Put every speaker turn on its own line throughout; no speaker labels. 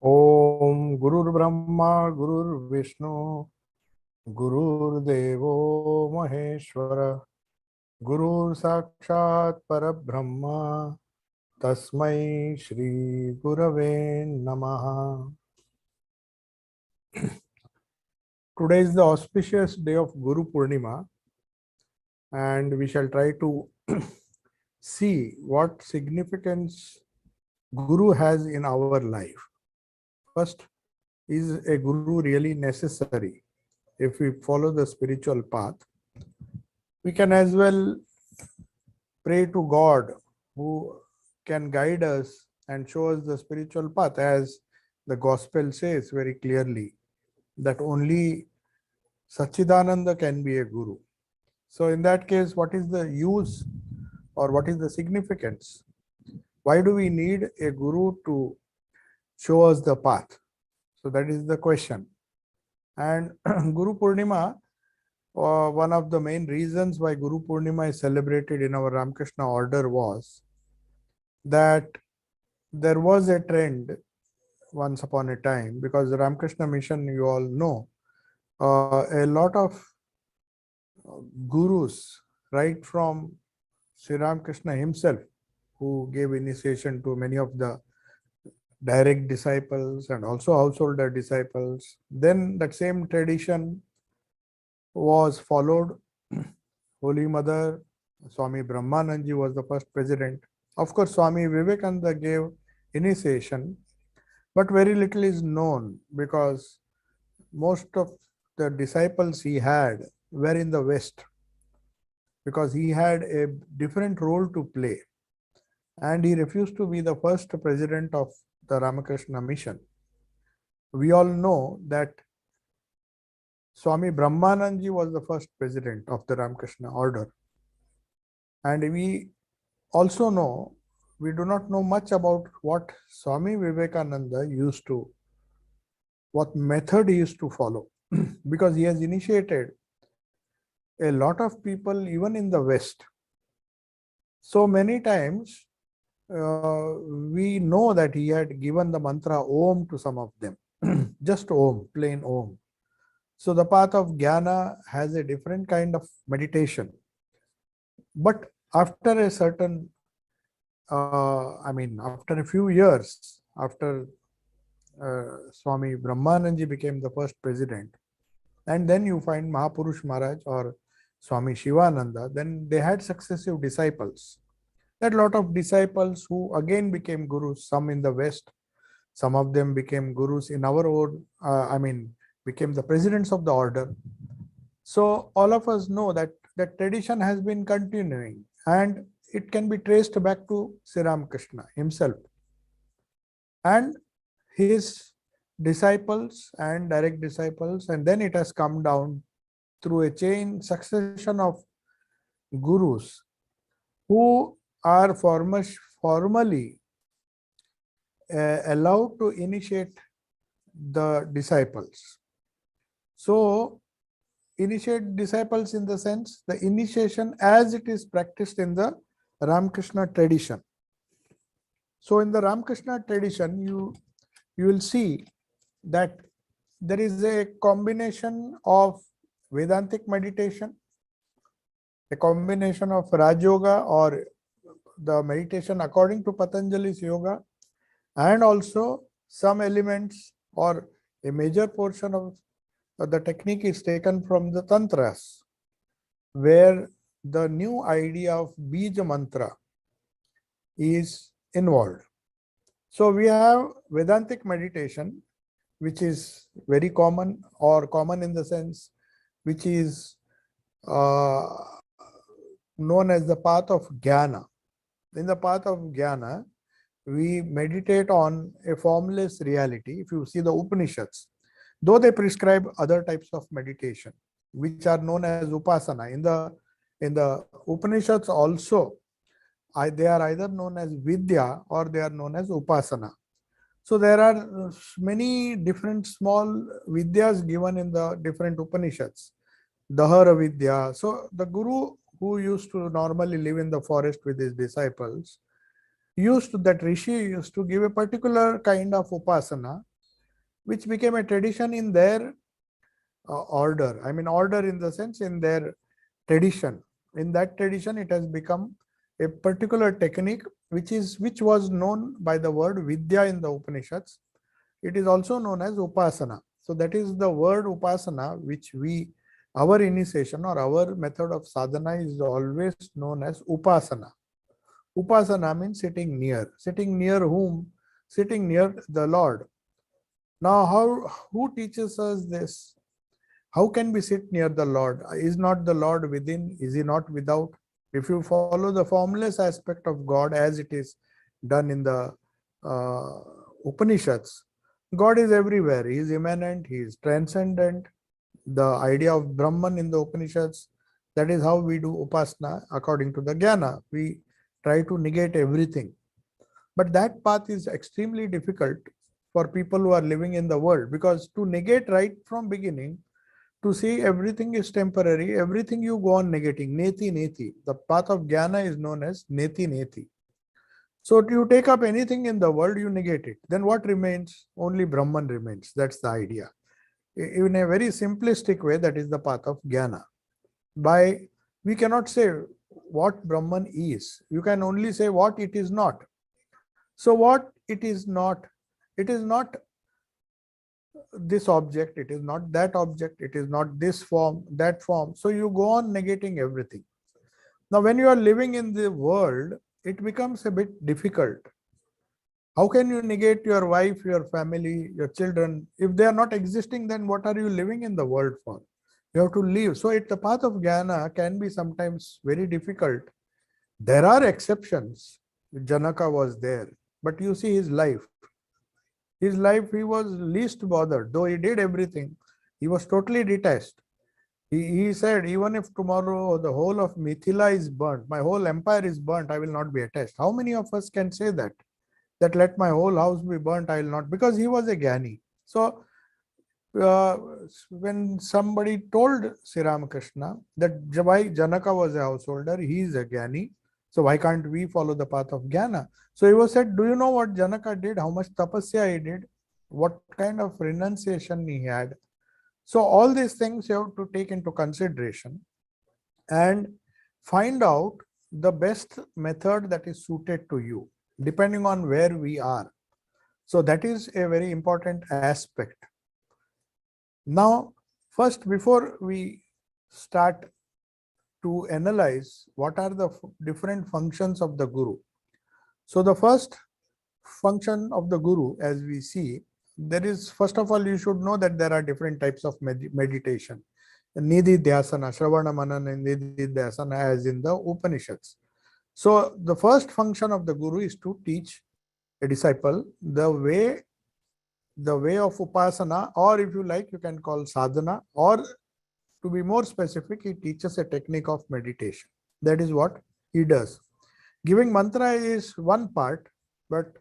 ओम गुरुर् ब्रह्मा गुरुर् विष्णु गुरुर्देवो महेश्वर गुरुर् साक्षात् परब्रह्म तस्मै श्री गुरवे नमः. Today is the auspicious day of Guru Purnima, and we shall try to see what significance Guru has in our life. First, is a Guru really necessary? If we follow the spiritual path, we can as well pray to God who can guide us and show us the spiritual path, as the gospel says very clearly that only Sachidananda can be a guru. So in that case, what is the use or what is the significance? Why do we need a guru to show us the path? So that is the question. And Guru Purnima, one of the main reasons why Guru Purnima is celebrated in our Ramakrishna order was that there was a trend once upon a time, because the Ramakrishna mission, you all know, a lot of gurus, right from Sri Ramakrishna himself, who gave initiation to many of the direct disciples and also householder disciples. Then that same tradition was followed. Holy Mother, Swami Brahmananji was the first president. Of course, Swami Vivekananda gave initiation, but very little is known because most of the disciples he had were in the West, because he had a different role to play and he refused to be the first president of the Ramakrishna mission. We all know that Swami Brahmananji was the first president of the Ramakrishna order. And we also know, we do not know much about what Swami Vivekananda used to, what method he used to follow, because he has initiated a lot of people even in the West. So many times we know that he had given the mantra Om to some of them, just Om, plain Om. So the path of Jnana has a different kind of meditation. But after a certain, after a few years, after Swami Brahmananji became the first president, and then you find Mahapurush Maharaj or Swami Shivananda, then they had successive disciples. That lot of disciples who again became gurus, some in the West, some of them became gurus in our own, became the presidents of the order. So all of us know that that tradition has been continuing and it can be traced back to Sri Ramakrishna himself and his disciples and direct disciples, and then it has come down through a chain succession of gurus who are formally allowed to initiate the disciples. So initiate disciples in the sense, the initiation as it is practiced in the Ramakrishna tradition. So in the Ramakrishna tradition, you will see that there is a combination of Vedantic meditation, a combination of Raj Yoga or the meditation according to Patanjali's yoga, and also some elements or a major portion of the technique is taken from the Tantras, where the new idea of Bija Mantra is involved. So we have Vedantic meditation, which is very common, or common in the sense which is known as the path of Jnana. In the path of Jnana, we meditate on a formless reality. If you see the Upanishads, though they prescribe other types of meditation, which are known as Upasana, in the Upanishads also, they are either known as Vidya or they are known as Upasana. So there are many different small Vidyas given in the different Upanishads. Dahara Vidya. So the Guru, who used to normally live in the forest with his disciples, that Rishi used to give a particular kind of Upasana which became a tradition in their order. I mean, order in the sense in their tradition. In that tradition, it has become a particular technique which was known by the word Vidya in the Upanishads. It is also known as Upasana. So that is the word Upasana, which our initiation or our method of sadhana is always known as Upasana. Upasana means sitting near. Sitting near whom? Sitting near the Lord. Now, who teaches us this? How can we sit near the Lord? Is not the Lord within? Is he not without? If you follow the formless aspect of God as it is done in the Upanishads, God is everywhere. He is immanent, he is transcendent. The idea of Brahman in the Upanishads, that is how we do Upasana according to the Jnana. We try to negate everything. But that path is extremely difficult for people who are living in the world, because to negate right from beginning, to see everything is temporary, everything you go on negating, neti neti. The path of Jnana is known as neti neti. So if you take up anything in the world, you negate it. Then what remains? Only Brahman remains. That's the idea. In a very simplistic way, that is the path of Jnana. We cannot say what Brahman is. You can only say what it is not. So what it is not this object, it is not that object, it is not this form, that form. So you go on negating everything. Now, when you are living in the world, it becomes a bit difficult. How can you negate your wife, your family, your children? If they are not existing, then what are you living in the world for? You have to leave. So the path of Jnana can be sometimes very difficult. There are exceptions. Janaka was there, but you see his life. His life, he was least bothered, though he did everything. He was totally detached. He said, even if tomorrow the whole of Mithila is burnt, my whole empire is burnt, I will not be attached. How many of us can say that? That let my whole house be burnt, I will not, because he was a Jnani. So when somebody told Sri Ramakrishna that why Janaka was a householder, he is a Jnani, so why can't we follow the path of Jnana? So he was said, do you know what Janaka did? How much tapasya he did? What kind of renunciation he had? So all these things you have to take into consideration and find out the best method that is suited to you, depending on where we are. So that is a very important aspect. Now, first, before we start to analyze what are the different functions of the Guru. So the first function of the Guru, as we see, there is, first of all, you should know that there are different types of meditation. Nidhi Dhyasana, Shravana Manana, Nidhi Dhyasana, as in the Upanishads. So the first function of the Guru is to teach a disciple the way of Upasana, or if you like, you can call sadhana, or to be more specific, he teaches a technique of meditation. That is what he does. Giving mantra is one part, but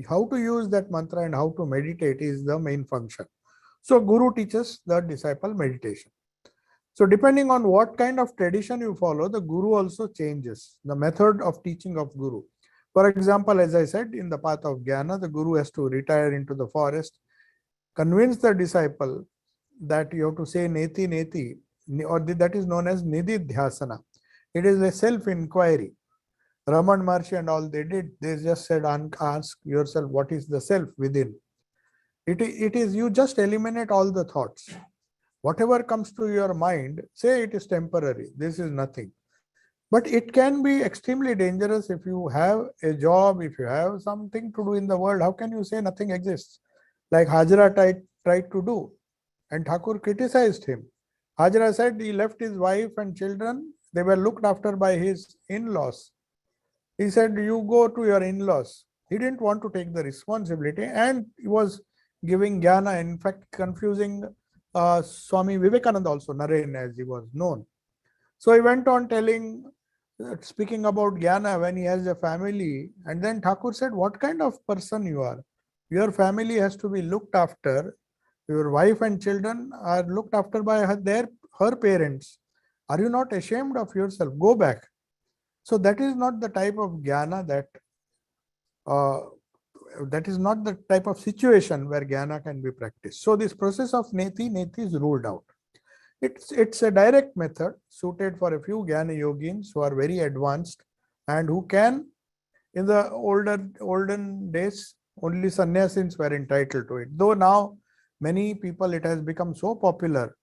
how to use that mantra and how to meditate is the main function. So Guru teaches the disciple meditation. So depending on what kind of tradition you follow, the Guru also changes the method of teaching of Guru. For example, as I said, in the path of Jnana, the Guru has to retire into the forest, convince the disciple that you have to say neti neti, or that is known as Nidhi Dhyasana. It is a self-inquiry. Raman Maharshi and all they did, they just said, ask yourself what is the self within. It is you just eliminate all the thoughts. Whatever comes to your mind, say it is temporary, this is nothing. But it can be extremely dangerous if you have a job, if you have something to do in the world. How can you say nothing exists? Like Hajra tried to do, and Thakur criticized him. Hajra said he left his wife and children, they were looked after by his in-laws. He said, you go to your in-laws. He didn't want to take the responsibility, and he was giving jnana, in fact, confusing Swami Vivekananda also, Naren as he was known. So he went on speaking about jnana when he has a family, and then Thakur said, what kind of person you are? Your family has to be looked after. Your wife and children are looked after by her parents. Are you not ashamed of yourself? Go back. So that is not the type of jnana that that is not the type of situation where jnana can be practiced. So this process of neti is ruled out. It's a direct method suited for a few jnana yogins who are very advanced and who can, in the olden days, only sannyasins were entitled to it. Though now many people, it has become so popular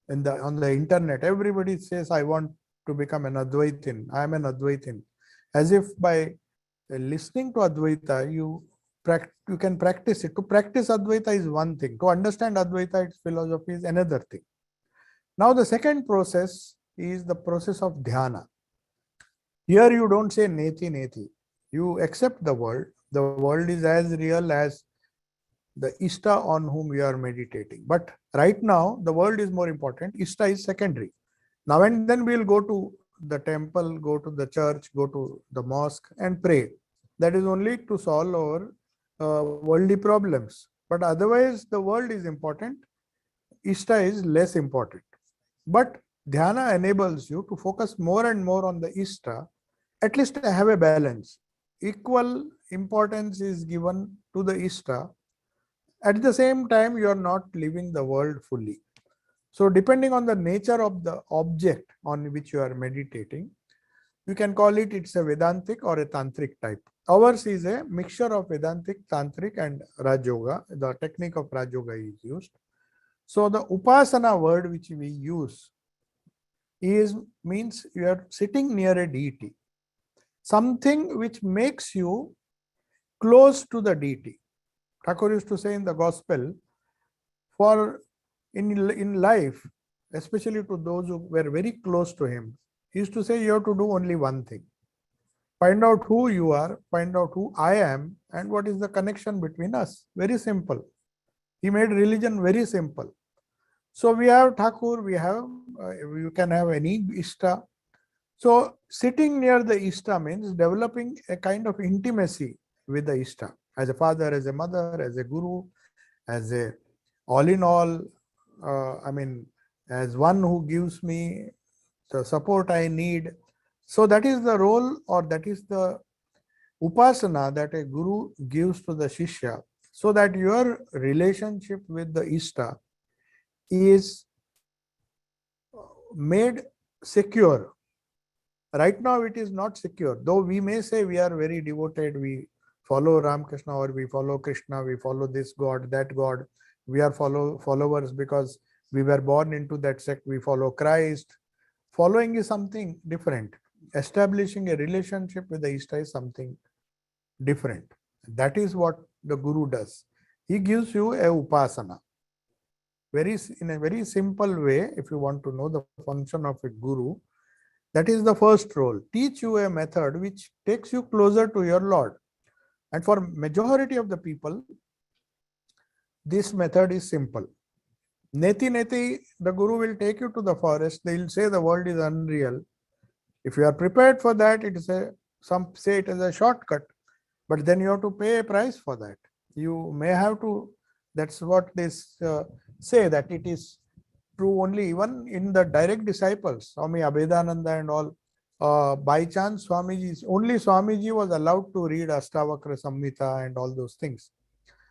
on the internet. Everybody says, I want to become an Advaitin. I am an Advaitin. As if by listening to Advaita, you can practice it. To practice Advaita is one thing. To understand Advaita, its philosophy is another thing. Now the second process is the process of dhyana. Here you don't say neti. You accept the world. The world is as real as the Ishta on whom you are meditating. But right now, the world is more important. Ishta is secondary. Now and then we'll go to the temple, go to the church, go to the mosque and pray. That is only to solve our worldly problems. But otherwise, the world is important. Ishta is less important. But dhyana enables you to focus more and more on the Ishta. At least have a balance. Equal importance is given to the Ishta. At the same time, you are not living the world fully. So depending on the nature of the object on which you are meditating, you can call it's a Vedantic or a Tantric type. Ours is a mixture of Vedantic, Tantric and Raj Yoga. The technique of Raj Yoga is used. So the Upasana word which we use means you are sitting near a deity. Something which makes you close to the deity. Thakur used to say in the gospel, for in life, especially to those who were very close to him, he used to say you have to do only one thing. Find out who you are, find out who I am, and what is the connection between us. Very simple. He made religion very simple. So we have Thakur, you can have any Ishta. So sitting near the Ishta means developing a kind of intimacy with the Ishta. As a father, as a mother, as a guru, as a all in all, as one who gives me the support I need. So that is the role, or that is the upasana that a guru gives to the shishya, so that your relationship with the Ishta is made secure. Right now it is not secure, though we may say we are very devoted, we follow Ramakrishna or we follow Krishna, we follow this God, that God, we are followers because we were born into that sect, we follow Christ. Following is something different. Establishing a relationship with the Ishta is something different. That is what the Guru does. He gives you a upasana. In a very simple way, if you want to know the function of a Guru, that is the first role. Teach you a method which takes you closer to your Lord. And for majority of the people, this method is simple. Neti, the Guru will take you to the forest. They will say the world is unreal. If you are prepared for that, some say it is a shortcut, but then you have to pay a price for that. You may have to, that's what they say, that it is true only even in the direct disciples, Swami Abhedananda and all. By chance, only Swamiji was allowed to read Astavakra Samhita and all those things.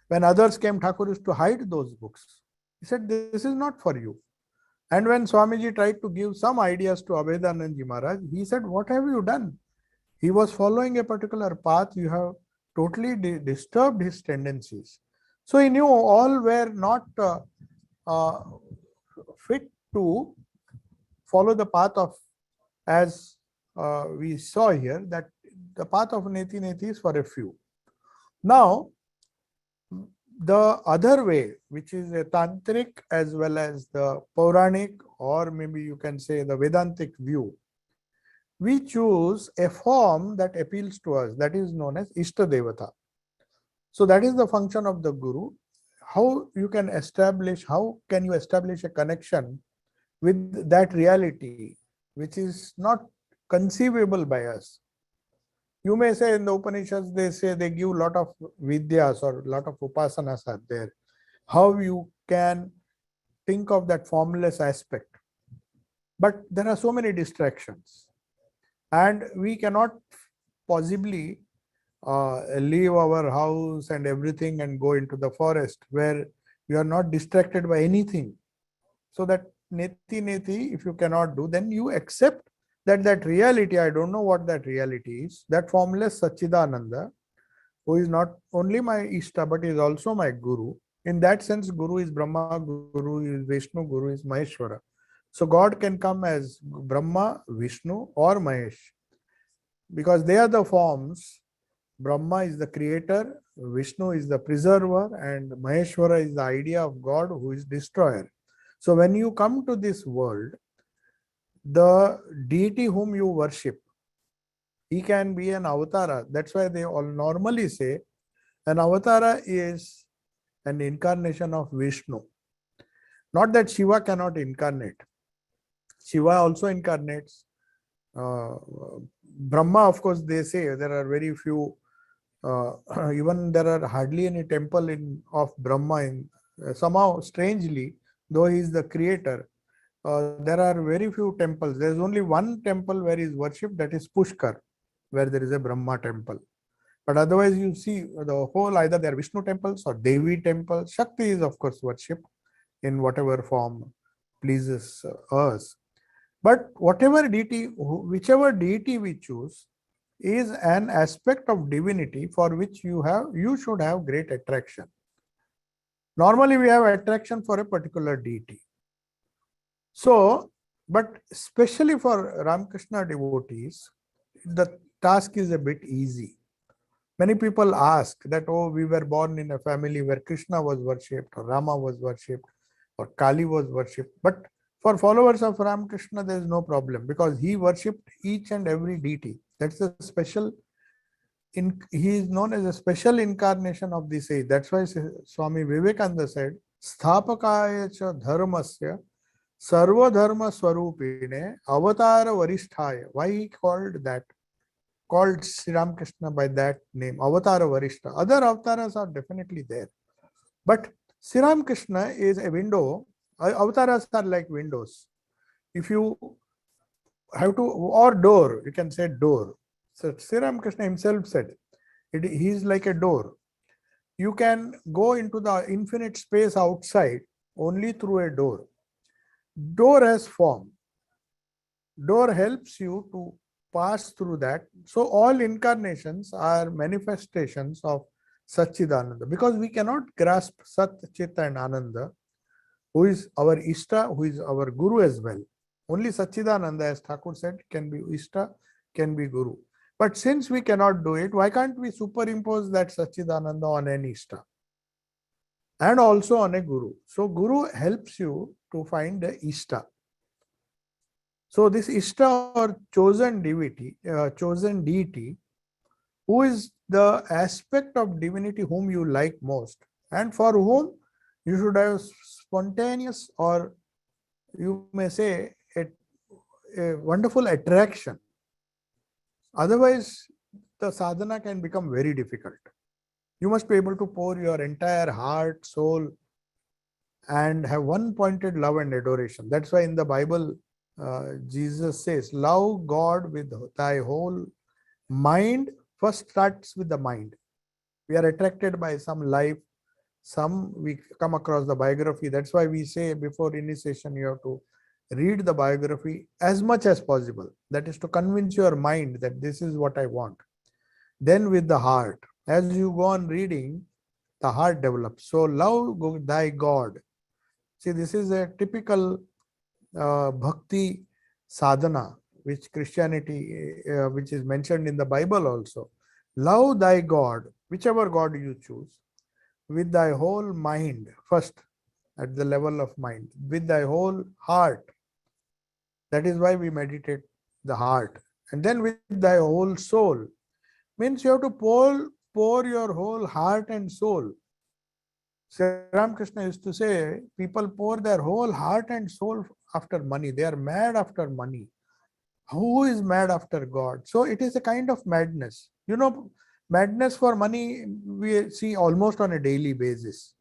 When others came, Thakur used to hide those books. He said, this is not for you. And when Swamiji tried to give some ideas to Abhedananda Maharaj, he said, what have you done? He was following a particular path. You have totally disturbed his tendencies. So he knew all were not fit to follow the path of, as we saw here, that the path of neti is for a few. Now, the other way, which is a tantric as well as the Puranic, or maybe you can say the Vedantic view, we choose a form that appeals to us, that is known as Ishta Devata. So that is the function of the Guru. How can you establish a connection with that reality, which is not conceivable by us? You may say in the Upanishads, they give a lot of vidyas or a lot of upasanas are there. How you can think of that formless aspect. But there are so many distractions. And we cannot possibly leave our house and everything and go into the forest where you are not distracted by anything. So that neti neti, if you cannot do, then you accept that reality, I don't know what that reality is, that formless Sachidananda, who is not only my Ishta but is also my Guru. In that sense, Guru is Brahma, Guru is Vishnu, Guru is Maheshwara. So God can come as Brahma, Vishnu, or Mahesh, because they are the forms. Brahma is the creator, Vishnu is the preserver, and Maheshwara is the idea of God who is destroyer. So when you come to this world, the deity whom you worship, he can be an avatara. That's why they all normally say an avatara is an incarnation of Vishnu. Not that Shiva cannot incarnate. Shiva also incarnates. Uh, Brahma, of course, they say there are very few. Even there are hardly any temple of Brahma. Somehow, strangely, though he is the creator, there are very few temples. There is only one temple where he is worshipped, that is Pushkar, where there is a Brahma temple. But otherwise, you see the whole, either they are Vishnu temples or Devi temples. Shakti is, of course, worshipped in whatever form pleases us. But whatever deity, whichever deity we choose, is an aspect of divinity for which you should have great attraction. Normally, we have attraction for a particular deity. So, but especially for Ramakrishna devotees, the task is a bit easy. Many people ask that, oh, we were born in a family where Krishna was worshipped, or Rama was worshipped, or Kali was worshipped. But for followers of Ramakrishna, there is no problem, because he worshipped each and every deity. That's a special, he is known as a special incarnation of this age. That's why Swami Vivekananda said, Sthapakaya cha dharmasya sarva dharma swarupine avatar varisthaya. Why he called that? Called Sri Ramakrishna by that name, Avatara Varishta. Other avatars are definitely there. But Sri Ramakrishna is a window. Avatars are like windows. If you have to, or door, you can say door. So Sri Ramakrishna himself said, he is like a door. You can go into the infinite space outside only through a door. Door has form. Door helps you to pass through that. So all incarnations are manifestations of Satchidananda, because we cannot grasp Sat, Chit and Ananda, who is our Ishta, who is our Guru as well. Only Satchidananda, as Thakur said, can be Ishta, can be Guru. But since we cannot do it, why can't we superimpose that Satchidananda on an Ishta and also on a Guru? So Guru helps you to find the Ishta. So this Ishta or chosen deity, who is the aspect of divinity whom you like most, and for whom you should have spontaneous, or you may say a wonderful attraction. Otherwise, the sadhana can become very difficult. You must be able to pour your entire heart, soul, and have one-pointed love and adoration. That's why in the Bible, Jesus says, love God with thy whole mind. First starts with the mind. We are attracted by some life, some we come across the biography. That's why we say before initiation, you have to read the biography as much as possible. That is to convince your mind that this is what I want. Then with the heart, as you go on reading, the heart develops. So love thy God. See, this is a typical bhakti sadhana, which Christianity, which is mentioned in the Bible also. Love thy God, whichever God you choose, with thy whole mind, first at the level of mind, with thy whole heart. That is why we meditate the heart. And then with thy whole soul. Means you have to pour your whole heart and soul. Sri Ramakrishna used to say, people pour their whole heart and soul after money. They are mad after money. Who is mad after God? So it is a kind of madness. You know, madness for money we see almost on a daily basis.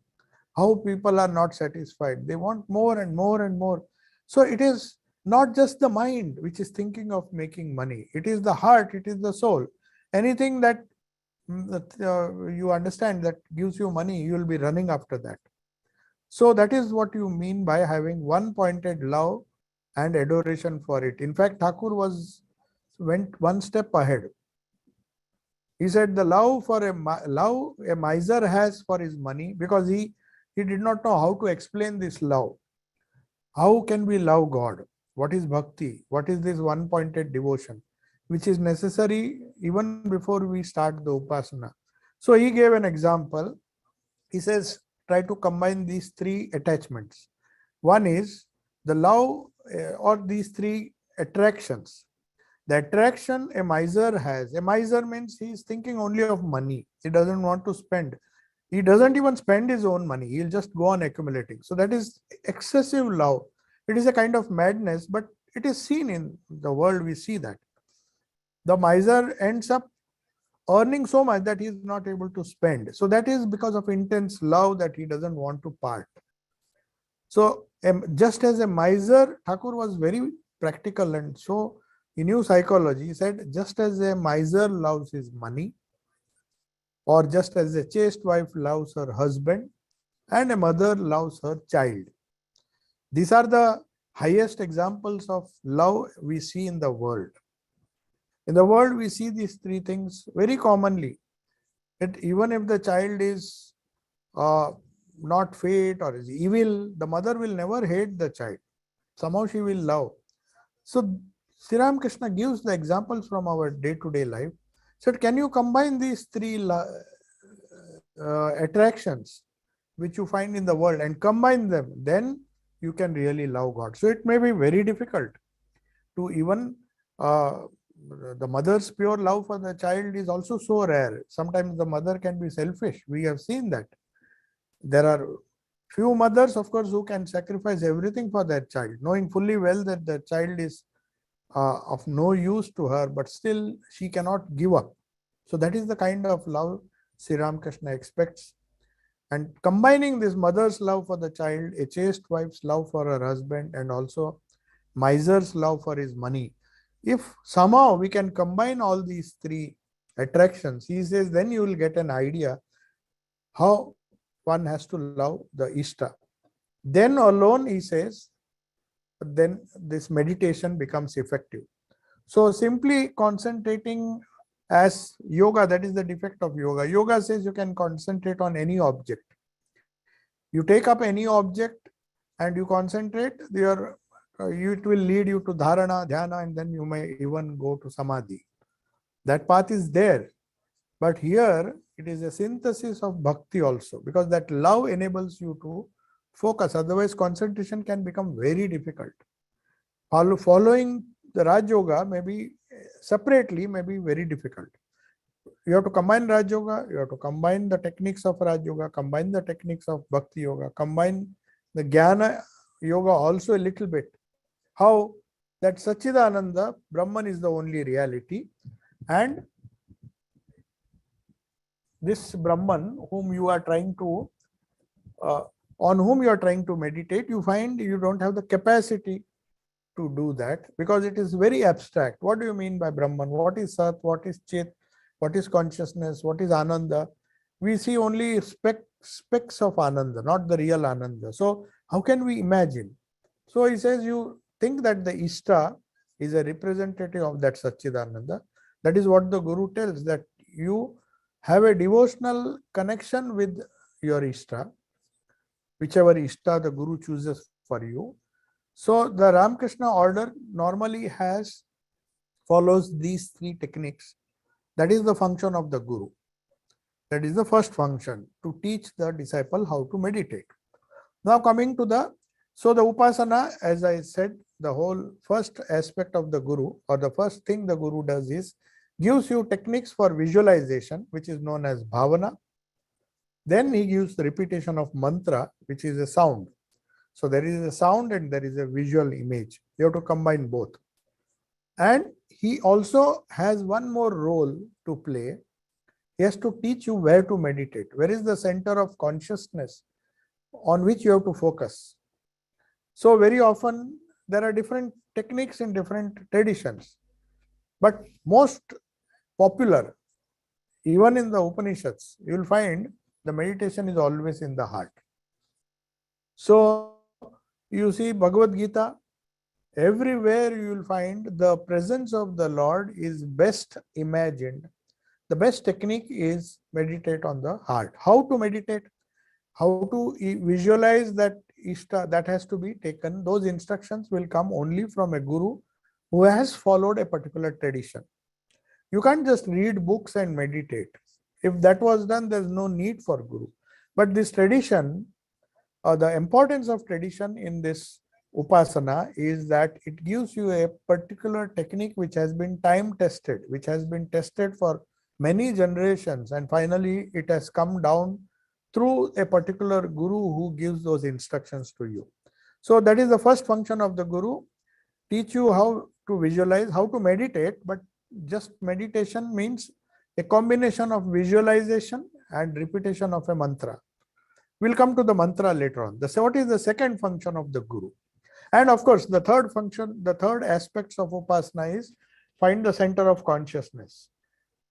How people are not satisfied. They want more and more and more. So it is not just the mind which is thinking of making money. It is the heart, it is the soul. Anything that you understand that gives you money, you will be running after that. So that is what you mean by having one pointed love and adoration for it. In fact, Thakur went one step ahead. He said the love love a miser has for his money, because he did not know how to explain this love. How can we love God? What is bhakti? What is this one pointed devotion, which is necessary even before we start the upasana? So he gave an example. He says, try to combine these three attachments. One is the love, or these three attractions. The attraction a miser has. A miser means he is thinking only of money. He doesn't want to spend. He doesn't even spend his own money. He'll just go on accumulating. So that is excessive love. It is a kind of madness, but it is seen in the world. We see that the miser ends up earning so much that he is not able to spend. So that is because of intense love that he doesn't want to part. So just as a miser, Thakur was very practical, and so he knew psychology. He said, just as a miser loves his money, or just as a chaste wife loves her husband, and a mother loves her child. These are the highest examples of love we see in the world. In the world, we see these three things very commonly. That even if the child is not fit or is evil, the mother will never hate the child. Somehow she will love. So Sri Ramakrishna gives the examples from our day-to-day life. So can you combine these three attractions which you find in the world and combine them? Then you can really love God. So it may be very difficult to even the mother's pure love for the child is also so rare. Sometimes the mother can be selfish. We have seen that. There are few mothers, of course, who can sacrifice everything for their child, knowing fully well that the child is of no use to her, but still she cannot give up. So that is the kind of love Sri Ramakrishna expects. And combining this mother's love for the child, a chaste wife's love for her husband, and also miser's love for his money, if somehow we can combine all these three attractions, he says, then you will get an idea how one has to love the Ishta. Then alone, he says, then this meditation becomes effective. So simply concentrating as yoga, that is the defect of yoga. Yoga says you can concentrate on any object. You take up any object and you concentrate, it will lead you to dharana, dhyana, and then you may even go to samadhi. That path is there. But here it is a synthesis of bhakti also, because that love enables you to focus. Otherwise, concentration can become very difficult. Following the Raj Yoga maybe separately may be very difficult. You have to combine Raj Yoga, you have to combine the techniques of Raj Yoga, combine the techniques of Bhakti Yoga, combine the Jnana Yoga also a little bit. How that Satchidananda, Brahman is the only reality, and this Brahman whom you are trying to, on whom you are trying to meditate, you find you don't have the capacity to do that because it is very abstract. What do you mean by Brahman? What is Sat? What is Chit? What is consciousness? What is Ananda? We see only specks of Ananda, not the real Ananda. So how can we imagine? So he says you think that the Ishta is a representative of that Satchidananda. That is what the Guru tells, that you have a devotional connection with your Ishta, whichever Ishta the Guru chooses for you. So the Ramakrishna order normally follows these three techniques. That is the function of the Guru. That is the first function, to teach the disciple how to meditate. Now coming to the Upasana, as I said, the whole first aspect of the Guru, or the first thing the Guru does is gives you techniques for visualization, which is known as bhavana. Then he gives the repetition of mantra, which is a sound. So there is a sound and there is a visual image. You have to combine both. And he also has one more role to play. He has to teach you where to meditate. Where is the center of consciousness on which you have to focus? So very often there are different techniques in different traditions. But most popular Even in the Upanishads, you will find the meditation is always in the heart. So you see Bhagavad Gita, everywhere you will find the presence of the Lord is best imagined. The best technique is meditate on the heart. How to meditate? How to visualize that Ishta, that has to be taken. Those instructions will come only from a guru who has followed a particular tradition. You can't just read books and meditate. If that was done, there's no need for guru. But this tradition, the importance of tradition in this upasana is that it gives you a particular technique which has been time tested, which has been tested for many generations, and finally it has come down through a particular guru who gives those instructions to you. So that is the first function of the guru, teach you how to visualize, how to meditate. But just meditation means a combination of visualization and repetition of a mantra. We'll come to the mantra later on. What is the second function of the guru? And of course, the third function, the third aspects of upasana is find the center of consciousness.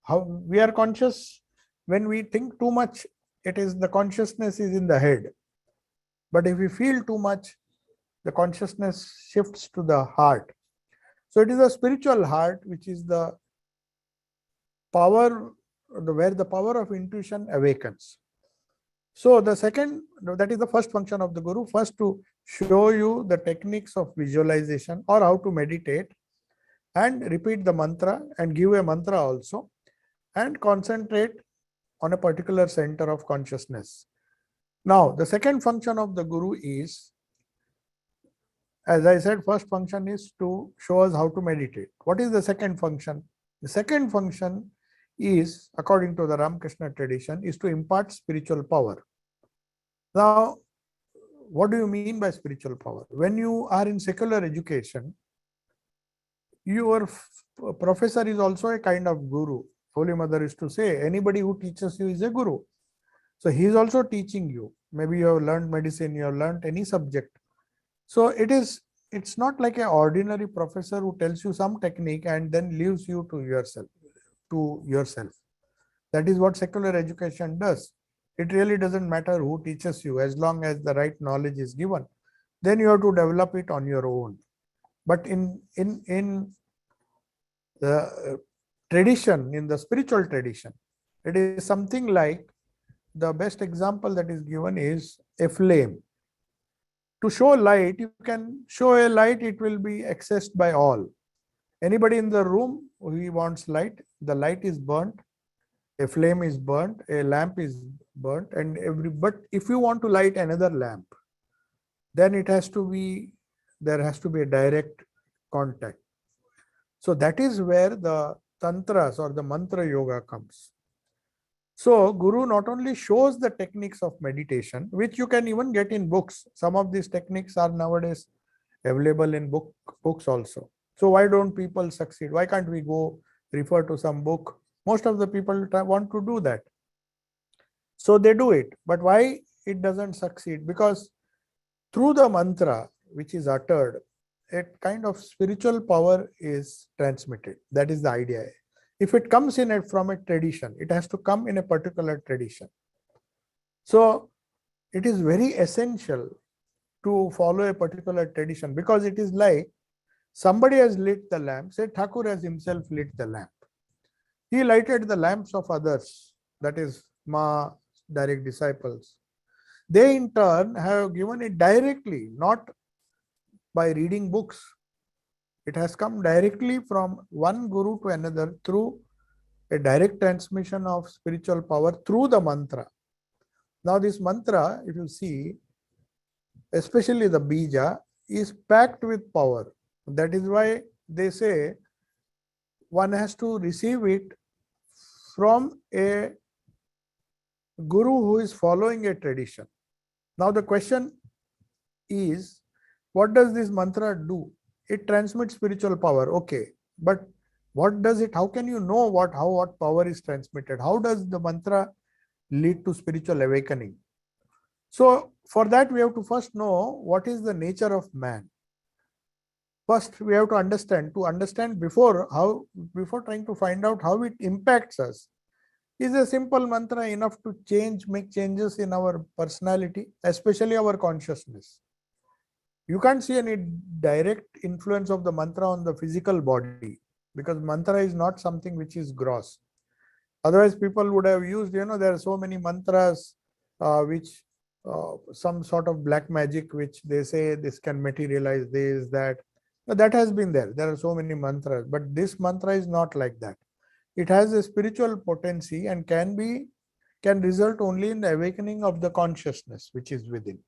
How we are conscious when we think too much, it is the consciousness is in the head. But if we feel too much, the consciousness shifts to the heart. So it is the spiritual heart which is the power, where the power of intuition awakens. So the second, that is the first function of the guru, first to show you the techniques of visualization or how to meditate and repeat the mantra and give a mantra also and concentrate on a particular center of consciousness. Now, the second function of the guru is, as I said, first function is to show us how to meditate. What is the second function? The second function is, according to the Ramakrishna tradition, is to impart spiritual power. Now, what do you mean by spiritual power? When you are in secular education, your professor is also a kind of guru. Holy Mother is to say, anybody who teaches you is a guru. So he is also teaching you. Maybe you have learned medicine, you have learned any subject. So it's not like an ordinary professor who tells you some technique and then leaves you to yourself. That is what secular education does. It really doesn't matter who teaches you, as long as the right knowledge is given. Then you have to develop it on your own. But in the tradition, in the spiritual tradition, it is something like, the best example that is given is a flame. To show light, you can show a light, it will be accessed by all. Anybody in the room who wants light, the light is burnt, a flame is burnt, a lamp is burnt, but if you want to light another lamp, then there has to be a direct contact. So that is where the tantras or the mantra yoga comes. So Guru not only shows the techniques of meditation, which you can even get in books. Some of these techniques are nowadays available in books also. So why don't people succeed? Why can't we go refer to some book? Most of the people want to do that. So they do it. But why it doesn't succeed? Because through the mantra which is uttered, a kind of spiritual power is transmitted. That is the idea. If it comes from a tradition, it has to come in a particular tradition. So it is very essential to follow a particular tradition, because it is like somebody has lit the lamp. Say Thakur has himself lit the lamp. He lighted the lamps of others, that is Ma direct disciples. They in turn have given it directly, not by reading books. It has come directly from one guru to another through a direct transmission of spiritual power through the mantra. Now this mantra, if you see, especially the bija, is packed with power. That is why they say one has to receive it from a guru who is following a tradition. Now the question is, what does this mantra do? It transmits spiritual power. Okay, but what does it? How can you know what power is transmitted? How does the mantra lead to spiritual awakening? So for that, we have to first know what is the nature of man. First, we have to understand before trying to find out how it impacts us. Is a simple mantra enough to make changes in our personality, especially our consciousness? You can't see any direct influence of the mantra on the physical body, because mantra is not something which is gross. Otherwise, people would have used, there are so many mantras which some sort of black magic, which they say this can materialize this, that. That has been there. There are so many mantras, but this mantra is not like that. It has a spiritual potency and can result only in the awakening of the consciousness which is within.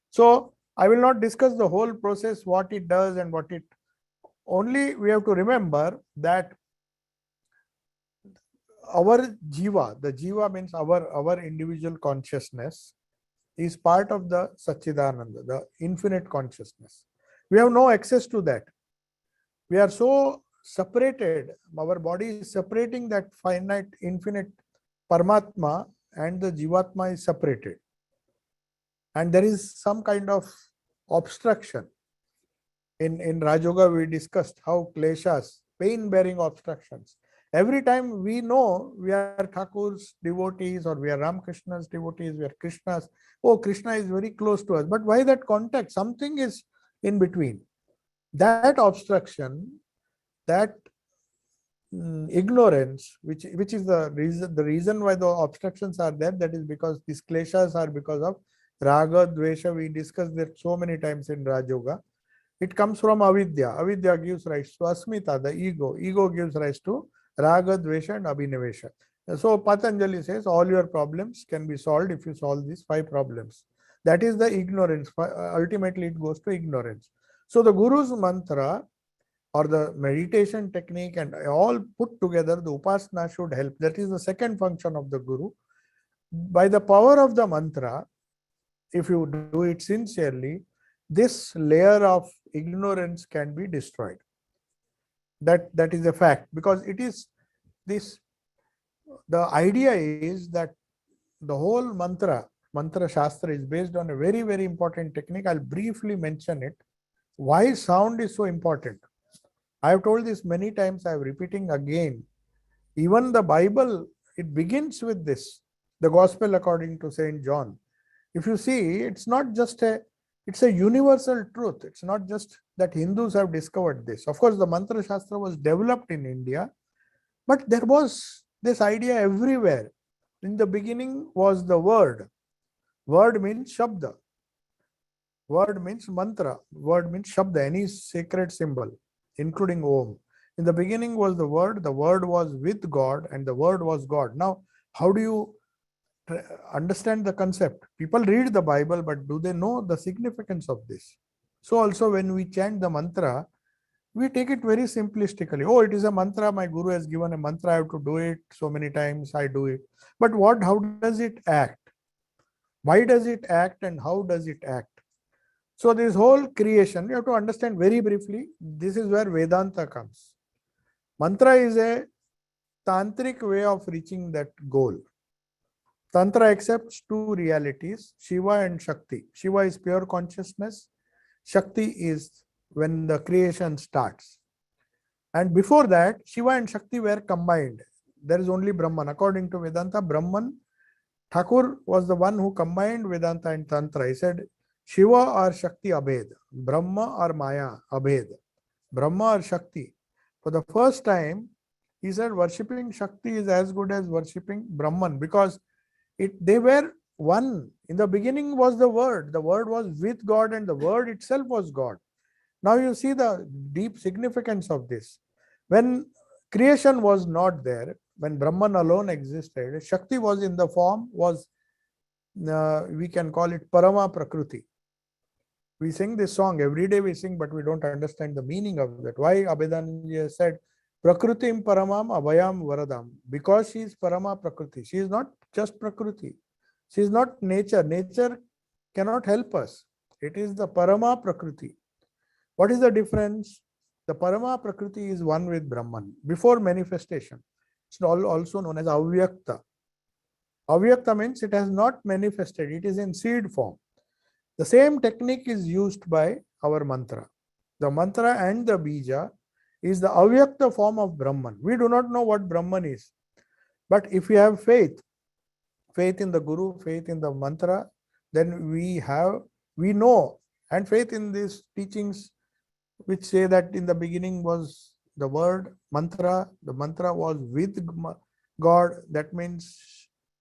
So I will not discuss the whole process, what it does and what it. Only we have to remember that our jiva, the jiva means our individual consciousness, is part of the Satchidananda, the infinite consciousness. We have no access to that. We are so separated, our body is separating that finite, infinite Paramatma, and the Jivatma is separated. And there is some kind of obstruction. In Rajoga, we discussed how kleshas, pain-bearing obstructions. Every time we know we are Thakur's devotees or we are Ramakrishna's devotees, we are Krishna's. Oh, Krishna is very close to us. But why that contact? Something is in between. That obstruction, that ignorance, which is the reason why the obstructions are there, that is because these kleshas are because of raga, dvesha. We discussed that so many times in Rajoga. It comes from avidya. Avidya gives rise to asmita, the ego. Ego gives rise to raga, dvesha and abhinivesha. So Patanjali says all your problems can be solved if you solve these 5 problems. That is the ignorance. Ultimately, it goes to ignorance. So the Guru's mantra or the meditation technique and all put together, the upasana should help. That is the second function of the Guru. By the power of the mantra, if you do it sincerely, this layer of ignorance can be destroyed. That is a fact, because it is this. The idea is that the whole mantra shastra is based on a very, very important technique. I'll briefly mention it. Why sound is so important. I have told this many times, I am repeating again. Even the Bible, it begins with this, the Gospel according to Saint John. If you see, it's not just it's a universal truth. It's not just that Hindus have discovered this. Of course, the mantra shastra was developed in India, but there was this idea everywhere. In the beginning was the word. Word means shabda. Word means mantra. Word means shabda, any sacred symbol, including Om. In the beginning was the word was with God, and the word was God. Now, how do you understand the concept? People read the Bible, but do they know the significance of this? So also when we chant the mantra, we take it very simplistically. Oh, it is a mantra, my Guru has given a mantra, I have to do it so many times, I do it. But how does it act? Why does it act and how does it act? So this whole creation, you have to understand very briefly. This is where Vedanta comes. Mantra is a tantric way of reaching that goal. Tantra accepts 2 realities, Shiva and Shakti. Shiva is pure consciousness. Shakti is when the creation starts. And before that, Shiva and Shakti were combined. There is only Brahman. According to Vedanta, Brahman, Thakur was the one who combined Vedanta and Tantra. He said, Shiva or Shakti Abhed, Brahma or Maya Abhed, Brahma or Shakti. For the first time, he said worshipping Shakti is as good as worshipping Brahman, because they were one. In the beginning was the word was with God, and the word itself was God. Now you see the deep significance of this. When creation was not there, when Brahman alone existed, Shakti was in the form, we can call it Parama Prakriti. We sing this song every day, we sing, but we don't understand the meaning of that. Why Abhedananda said Prakritim Paramam Abhayam Varadam? Because she is Parama Prakriti. She is not just Prakriti. She is not nature. Nature cannot help us. It is the Parama Prakriti. What is the difference? The Parama Prakriti is one with Brahman before manifestation. It's also known as Avyakta. Avyakta means it has not manifested. It is in seed form. The same technique is used by our mantra. The mantra and the bija is the avyakta form of Brahman. We do not know what Brahman is. But if we have faith in the Guru, faith in the mantra, then we know, and faith in these teachings which say that in the beginning was the word mantra, the mantra was with God. That means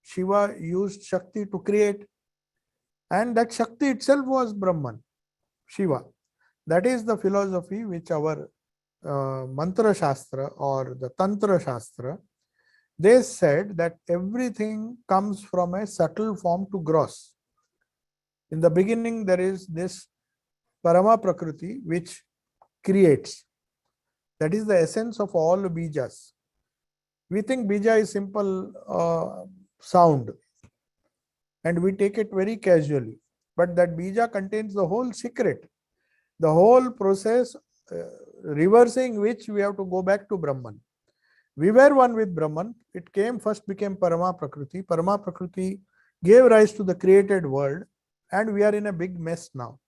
Shiva used Shakti to create, and that Shakti itself was Brahman, Shiva. That is the philosophy which our Mantra Shastra or the Tantra Shastra, they said that everything comes from a subtle form to gross. In the beginning, there is this Parama Prakriti which creates. That is the essence of all bijas. We think bija is simple sound and we take it very casually. But that bija contains the whole secret, the whole process, reversing which we have to go back to Brahman. We were one with Brahman. It first became Parama Prakriti. Parama Prakriti gave rise to the created world, and we are in a big mess now.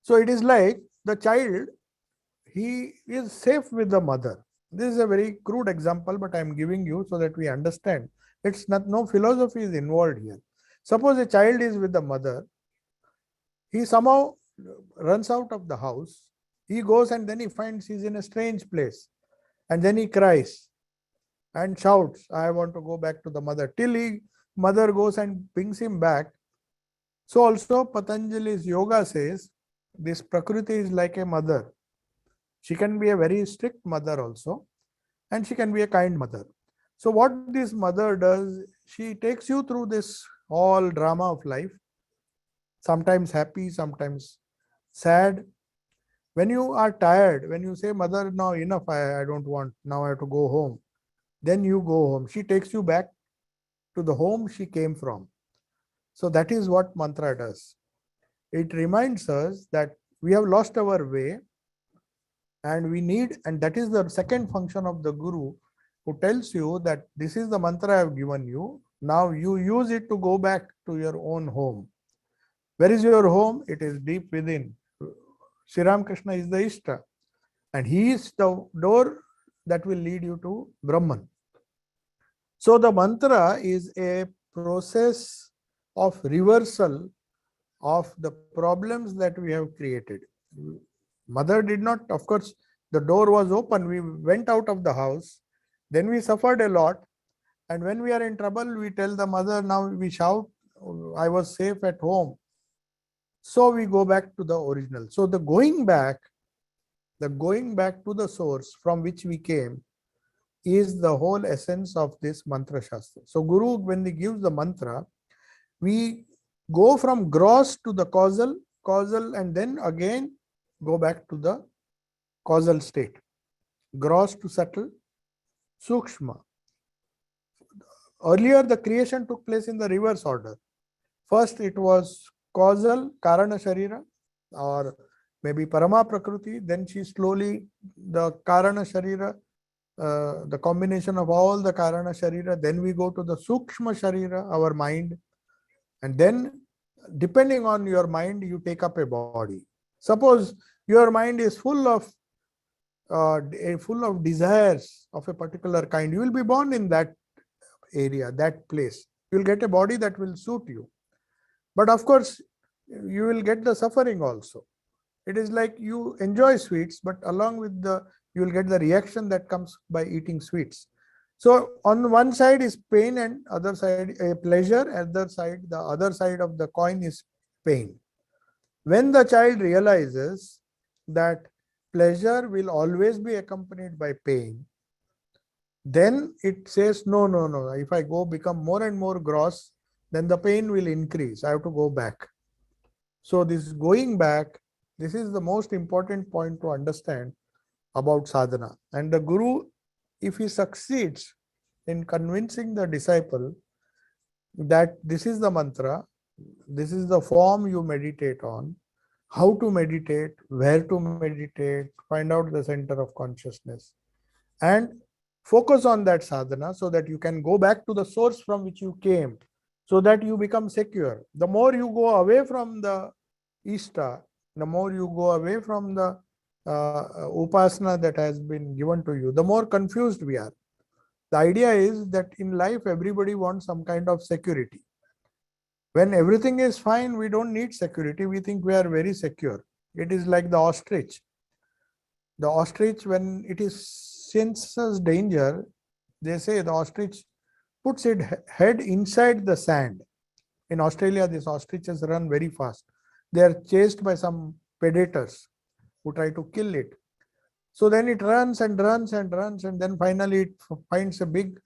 So it is like the child, he is safe with the mother. This is a very crude example, but I am giving you so that we understand. It's not, no philosophy is involved here. Suppose a child is with the mother, he somehow runs out of the house, he goes and then he finds he's in a strange place, and then he cries and shouts, I want to go back to the mother, till mother goes and brings him back. So also Patanjali's yoga says this Prakriti is like a mother. She can be a very strict mother also, and she can be a kind mother. So what this mother does, she takes you through this whole drama of life, sometimes happy, sometimes sad. When you are tired, when you say, mother, now enough, I don't want, now I have to go home. Then you go home. She takes you back to the home she came from. So that is what mantra does. It reminds us that we have lost our way, and we need, and that is the second function of the Guru, who tells you that this is the mantra I have given you. Now you use it to go back to your own home. Where is your home? It is deep within. Sri Ramakrishna is the Ishta, and he is the door that will lead you to Brahman. So the mantra is a process of reversal of the problems that we have created. Mother did not, of course, the door was open. We went out of the house. Then we suffered a lot. And when we are in trouble, we tell the mother, now we shout, I was safe at home. So we go back to the original. So the going back to the source from which we came is the whole essence of this mantra shastra. So Guru, when he gives the mantra, we go from gross to the causal, and then again go back to the causal state. Gross to subtle, sukshma. Earlier, the creation took place in the reverse order. First, it was causal, karana sharira, or maybe parama prakriti. Then she slowly, the karana sharira, the combination of all the karana sharira. Then we go to the sukshma sharira, our mind. And then, depending on your mind, you take up a body. Suppose your mind is full of desires of a particular kind. You will be born in that area, that place. You will get a body that will suit you. But of course, you will get the suffering also. It is like you enjoy sweets, but along with you will get the reaction that comes by eating sweets. So on one side is pain, and other side a pleasure. The other side of the coin is pain. When the child realizes that pleasure will always be accompanied by pain, then it says, no. If I become more and more gross, then the pain will increase. I have to go back. So this going back, this is the most important point to understand about sadhana. And the Guru, if he succeeds in convincing the disciple that this is the mantra, this is the form you meditate on, how to meditate, where to meditate, find out the center of consciousness, and focus on that sadhana so that you can go back to the source from which you came, so that you become secure. The more you go away from the Ishta, the more you go away from the upasana that has been given to you, the more confused we are. The idea is that in life, everybody wants some kind of security. When everything is fine, we don't need security. We think we are very secure. It is like the ostrich. The ostrich, when it is senses danger, they say the ostrich puts its head inside the sand. In Australia, these ostriches run very fast. They are chased by some predators who try to kill it. So then it runs and runs and runs, and then finally it finds a big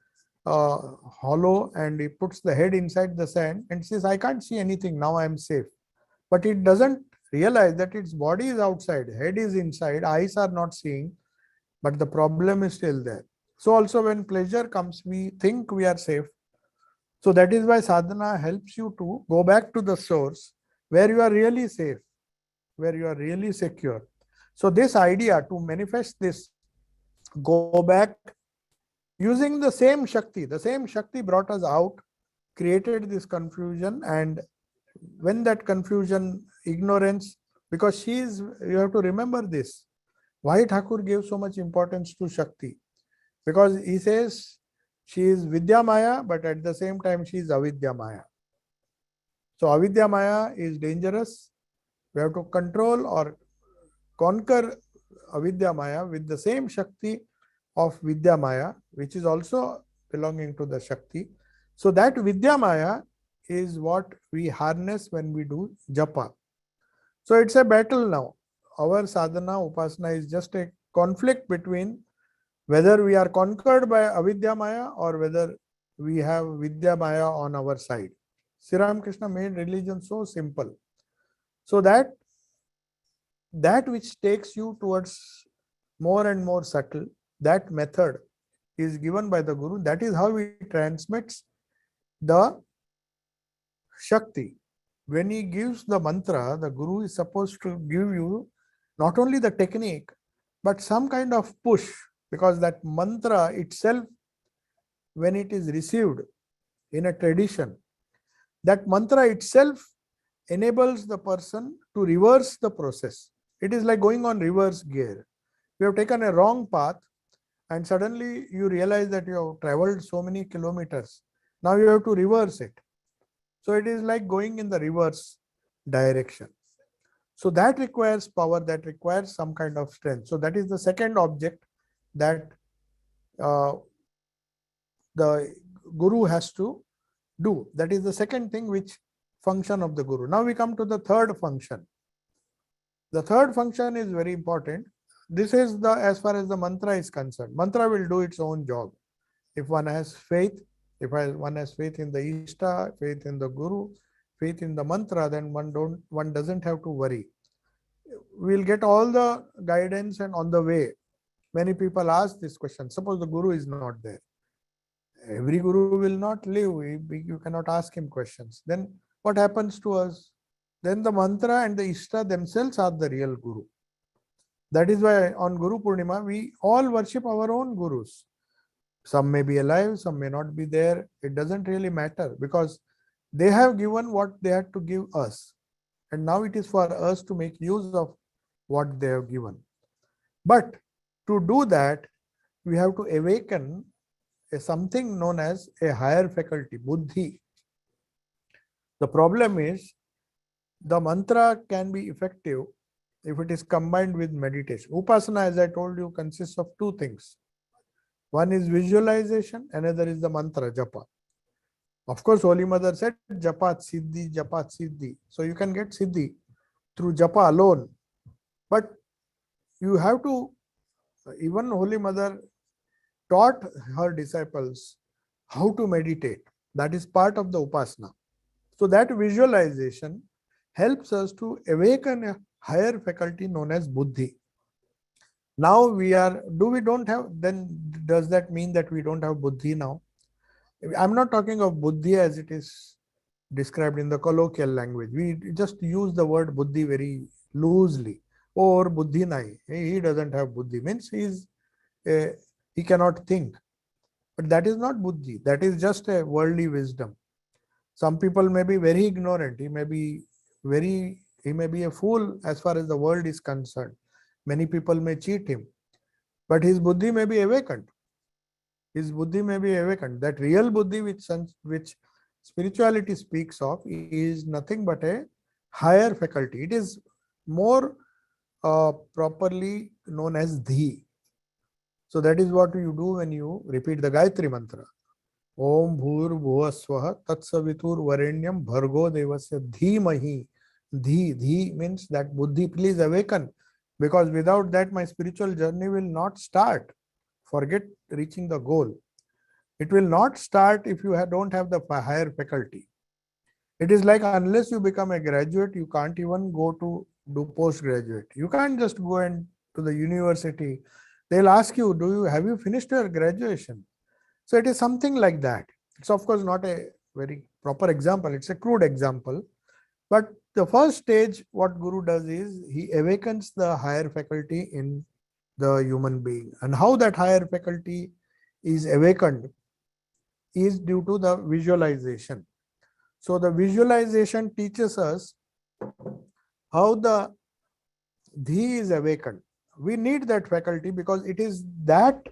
hollow and it puts the head inside the sand and says, I can't see anything, now I am safe. But it doesn't realize that its body is outside, head is inside, eyes are not seeing, but the problem is still there. So also when pleasure comes, we think we are safe. So that is why sadhana helps you to go back to the source where you are really safe, where you are really secure. So this idea to manifest this, go back using the same Shakti brought us out, created this confusion, and when that confusion, ignorance, because you have to remember this, why Thakur gave so much importance to Shakti, because he says she is Vidya Maya, but at the same time she is Avidya Maya. So Avidya Maya is dangerous. We have to control or conquer Avidya Maya with the same Shakti of Vidya Maya, which is also belonging to the Shakti. So that Vidya Maya is what we harness when we do japa. So it's a battle now. Our sadhana, upasana is just a conflict between whether we are conquered by Avidya Maya or whether we have Vidya Maya on our side. Sri Ramakrishna made religion so simple, so that which takes you towards more and more subtle, that method is given by the Guru. That is how he transmits the Shakti. When he gives the mantra, the Guru is supposed to give you not only the technique, but some kind of push, because that mantra itself, when it is received in a tradition, that mantra itself enables the person to reverse the process. It is like going on reverse gear. You have taken a wrong path and suddenly you realize that you have traveled so many kilometers. Now you have to reverse it. So it is like going in the reverse direction. So that requires power, that requires some kind of strength. So that is the second object that the Guru has to do. That is the second thing, which function of the Guru. Now we come to the third function. The third function is very important. This is the, as far as the mantra is concerned, mantra will do its own job. If one has faith, if one has faith in the Ishta, faith in the Guru, faith in the mantra, then one doesn't have to worry. We'll get all the guidance, and on the way, many people ask this question. Suppose the Guru is not there. Every Guru will not live. You cannot ask him questions. Then what happens to us? Then the mantra and the Ishta themselves are the real Guru. That is why on Guru Purnima, we all worship our own Gurus. Some may be alive, some may not be there. It doesn't really matter, because they have given what they had to give us. And now it is for us to make use of what they have given. But to do that, we have to awaken something known as a higher faculty, buddhi. The problem is, the mantra can be effective if it is combined with meditation. Upasana, as I told you, consists of two things. One is visualization, another is the mantra, japa. Of course, Holy Mother said, japat siddhi, japat siddhi. So you can get siddhi through japa alone. But you have to, even Holy Mother taught her disciples how to meditate. That is part of the upasana. So that visualization helps us to awaken a higher faculty known as buddhi. Now we don't have, then does that mean that we don't have buddhi now? I'm not talking of buddhi as it is described in the colloquial language. We just use the word buddhi very loosely. Or buddhi nahi. He doesn't have buddhi. Means he cannot think. But that is not buddhi. That is just a worldly wisdom. Some people may be very ignorant. He may be a fool as far as the world is concerned. Many people may cheat him, but his buddhi may be awakened. His buddhi may be awakened. That real buddhi which spirituality speaks of is nothing but a higher faculty. It is more properly known as dhi. So that is what you do when you repeat the Gayatri mantra. Om Bhur Bhuva Swaha Tatsavitur Varenyam Bhargo Devasya Dhimahi. Dhi means that buddhi, please awaken, because without that my spiritual journey will not start. Forget reaching the goal. It will not start if you don't have the higher faculty. It is like unless you become a graduate, you can't even go to do postgraduate. You can't just go and to the university. They'll ask you, have you finished your graduation? So it is something like that. It's of course not a very proper example. It's a crude example. But the first stage, what Guru does is he awakens the higher faculty in the human being. And how that higher faculty is awakened is due to the visualization. So the visualization teaches us how the dhi is awakened. We need that faculty because it is that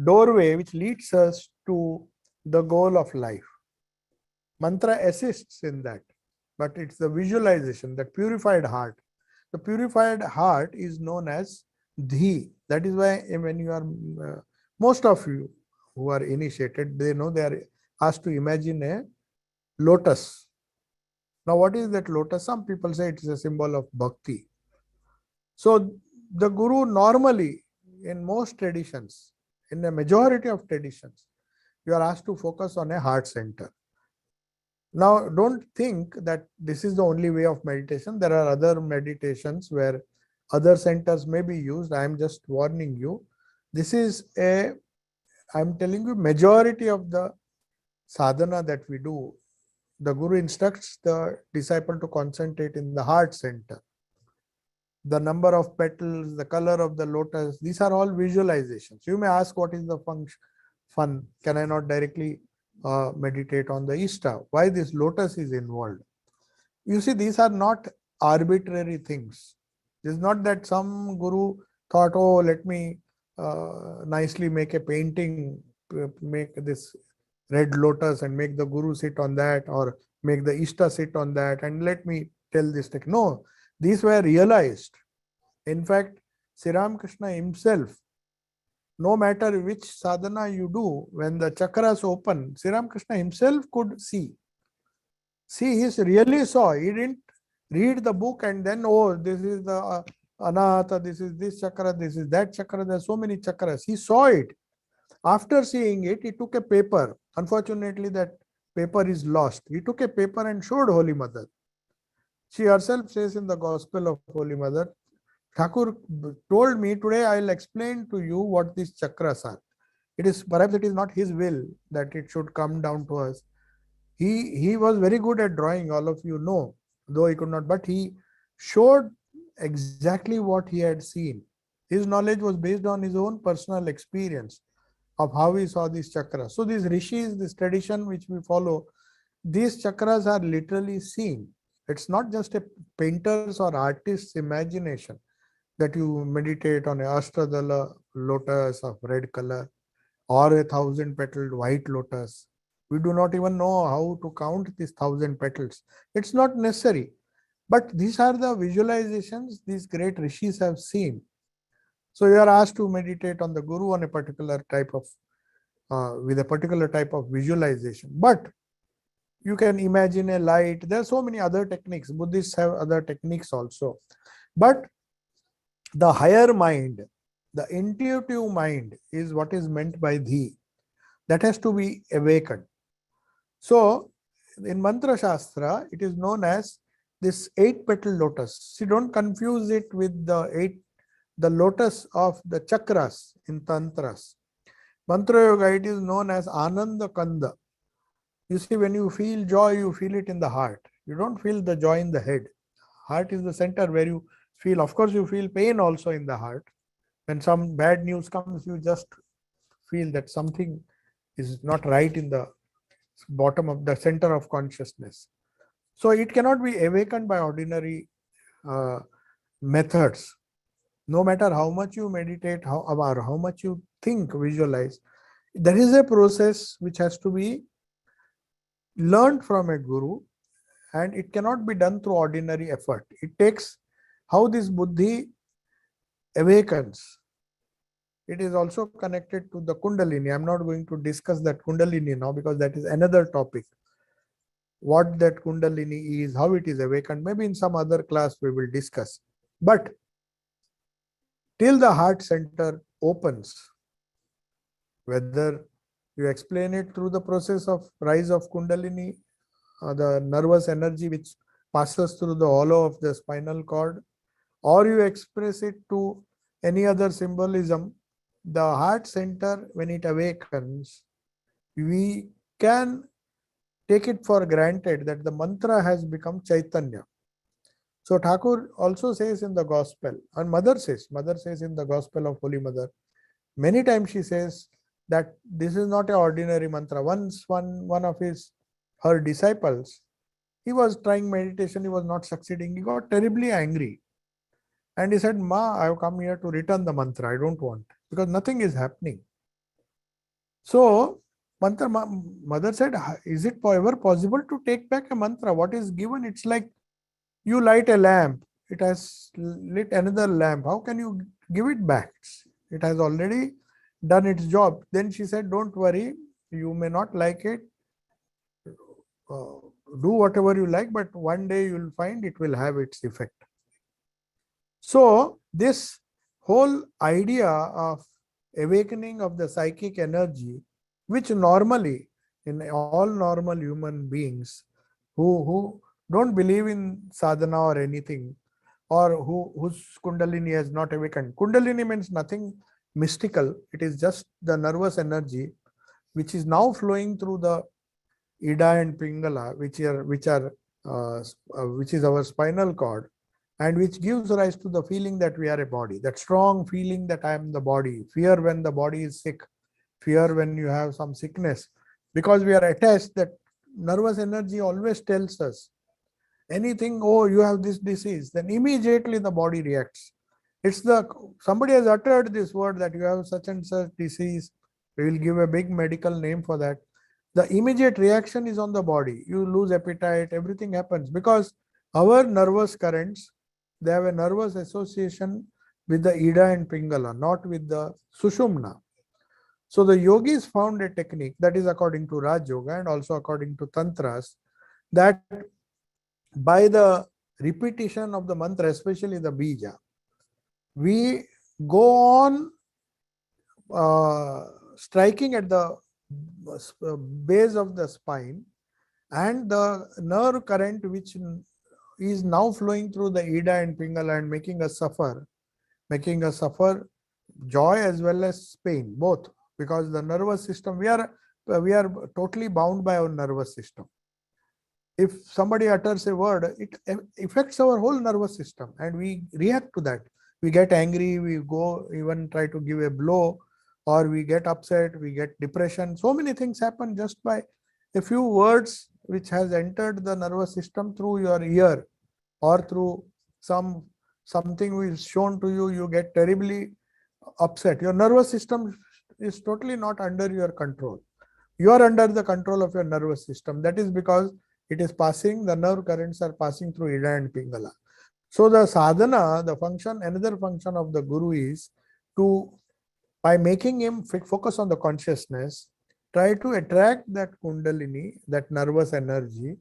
doorway which leads us to the goal of life. Mantra assists in that, but it's the visualization, that purified heart. The purified heart is known as dhi. That is why when you are, most of you who are initiated, they know they are asked to imagine a lotus. Now, what is that lotus? Some people say it is a symbol of bhakti. So, the Guru normally, in most traditions, in the majority of traditions, you are asked to focus on a heart center. Now, don't think that this is the only way of meditation. There are other meditations where other centers may be used. I am just warning you. This is I'm telling you, majority of the sadhana that we do, the Guru instructs the disciple to concentrate in the heart center. The number of petals, the color of the lotus, these are all visualizations. You may ask, what is the fun? Can I not directly meditate on the Ishta? Why this lotus is involved? You see, these are not arbitrary things. It is not that some Guru thought, oh, let me nicely make a painting, make this red lotus and make the Guru sit on that, or make the Ishta sit on that, and let me tell this thing. No, these were realized. In fact, Sri Ramakrishna himself, no matter which sadhana you do, when the chakras open, Sri Ramakrishna himself could see. See, he really saw. He didn't read the book and then, oh, this is the anahata, this is this chakra, this is that chakra, there are so many chakras. He saw it. After seeing it, he took a paper. Unfortunately, that paper is lost. He took a paper and showed Holy Mother. She herself says in the Gospel of Holy Mother, Thakur told me, today I will explain to you what these chakras are. Perhaps it is not his will that it should come down to us. He was very good at drawing, all of you know, though he could not, but he showed exactly what he had seen. His knowledge was based on his own personal experience of how he saw these chakras. So these rishis, this tradition which we follow, these chakras are literally seen. It's not just a painter's or artist's imagination that you meditate on a Ashtadala lotus of red color or a 1,000-petaled white lotus. We do not even know how to count these 1,000 petals. It's not necessary. But these are the visualizations these great rishis have seen. So you are asked to meditate on the Guru on a particular type of, with a particular type of visualization. But you can imagine a light. There are so many other techniques. Buddhists have other techniques also. But the higher mind, the intuitive mind is what is meant by dhi. That has to be awakened. So in Mantra Shastra, it is known as this 8-petal lotus. See, don't confuse it with the lotus of the chakras in Tantras. Mantra Yoga, it is known as Ananda Kanda. You see, when you feel joy, you feel it in the heart. You don't feel the joy in the head. Heart is the center where you feel. Of course, you feel pain also in the heart. When some bad news comes, you just feel that something is not right in the bottom of the center of consciousness. So it cannot be awakened by ordinary methods. No matter how much you meditate, how much you think, visualize, There is a process which has to be learned from a guru, and it cannot be done through ordinary effort. It takes how this buddhi awakens. It is also connected to the kundalini. I'm not going to discuss that kundalini now because that is another topic. What that kundalini is, how it is awakened, maybe in some other class we will discuss. But till the heart center opens, whether you explain it through the process of rise of kundalini, the nervous energy which passes through the hollow of the spinal cord, or you express it to any other symbolism, the heart center, when it awakens, we can take it for granted that the mantra has become Chaitanya. So Thakur also says in the gospel, and mother says in the gospel of Holy Mother, many times she says that this is not an ordinary mantra. Once one of her disciples, he was trying meditation, he was not succeeding, he got terribly angry. And he said, Ma, I have come here to return the mantra. I don't want, because nothing is happening. So, mother said, is it ever possible to take back a mantra? What is given? It's like you light a lamp. It has lit another lamp. How can you give it back? It has already done its job. Then she said, don't worry. You may not like it. Do whatever you like, but one day you will find it will have its effect. So this whole idea of awakening of the psychic energy, which normally in all normal human beings who don't believe in sadhana or anything, or whose kundalini has not awakened. Kundalini means nothing mystical. It is just the nervous energy which is now flowing through the Ida and Pingala, which is our spinal cord, and which gives rise to the feeling that we are a body, that strong feeling that I am the body, fear when the body is sick, fear when you have some sickness, because we are attached. That nervous energy always tells us anything, oh, you have this disease, then immediately the body reacts. Somebody has uttered this word that you have such and such disease, we will give a big medical name for that. The immediate reaction is on the body. You lose appetite, everything happens because our nervous currents, they have a nervous association with the Ida and Pingala, not with the Sushumna. So the yogis found a technique, that is according to Raj Yoga and also according to Tantras, that by the repetition of the mantra, especially the bija, we go on striking at the base of the spine, and the nerve current which is now flowing through the Ida and Pingala and making us suffer joy as well as pain, both, because the nervous system, we are totally bound by our nervous system. If somebody utters a word, it affects our whole nervous system and we react to that. We get angry, we go even try to give a blow, or we get upset, we get depression. So many things happen just by a few words which has entered the nervous system through your ear or through something which is shown to you. You get terribly upset. Your nervous system is totally not under your control. You are under the control of your nervous system. That is because it is passing, the nerve currents are passing through Ida and Pingala. So the sadhana, the function, another function of the guru is to, by making him focus on the consciousness, try to attract that kundalini, that nervous energy,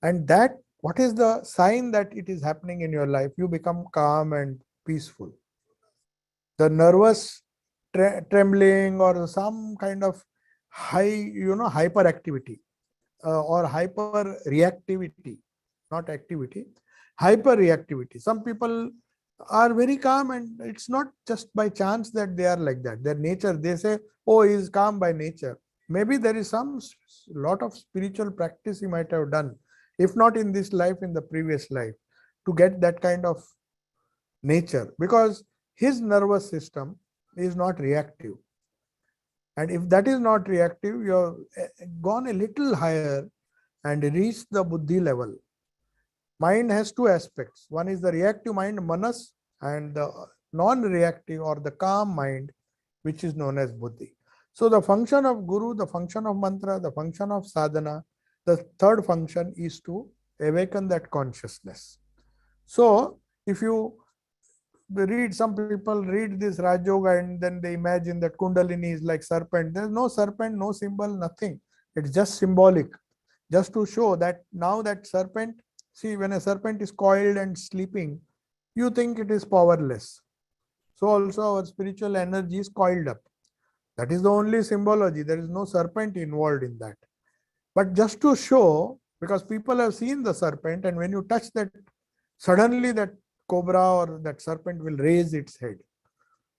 and that, what is the sign that it is happening in your life? You become calm and peaceful. The nervous trembling or some kind of hyperactivity or hyper reactivity, not activity, hyper reactivity. Some people are very calm, and it's not just by chance that they are like that. Their nature, they say, oh, he is calm by nature. Maybe there is some lot of spiritual practice he might have done, if not in this life, in the previous life, to get that kind of nature, because his nervous system is not reactive. And if that is not reactive, you have gone a little higher and reached the buddhi level. Mind has two aspects. One is the reactive mind, manas, and the non-reactive or the calm mind, which is known as buddhi. So the function of guru, the function of mantra, the function of sadhana, the third function is to awaken that consciousness. So if you read, some people read this Raj Yoga and then they imagine that Kundalini is like serpent. There's no serpent, no symbol, nothing. It's just symbolic, just to show that now that serpent, see, when a serpent is coiled and sleeping, you think it is powerless. So also our spiritual energy is coiled up. That is the only symbology. There is no serpent involved in that. But just to show, because people have seen the serpent, and when you touch that, suddenly that cobra or that serpent will raise its head.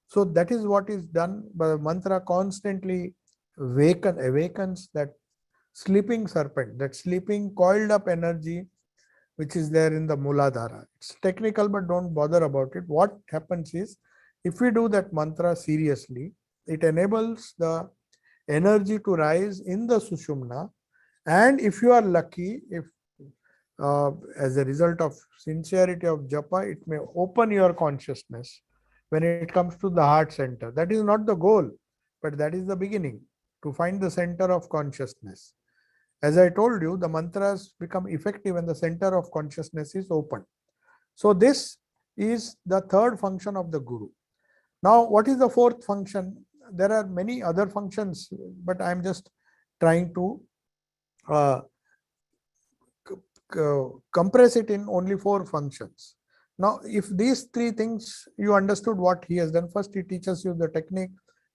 So that is what is done by the mantra, constantly awakens that sleeping serpent, that sleeping coiled up energy which is there in the Muladhara. It's technical, but don't bother about it. What happens is, if we do that mantra seriously, it enables the energy to rise in the Sushumna. And if you are lucky, if as a result of sincerity of japa, it may open your consciousness when it comes to the heart center. That is not the goal, but that is the beginning, to find the center of consciousness. As I told you, the mantras become effective when the center of consciousness is open. So this is the third function of the guru. Now, what is the fourth function? There are many other functions, but I am just trying to compress it in only 4 functions. Now, if these 3 things you understood what he has done, first he teaches you the technique,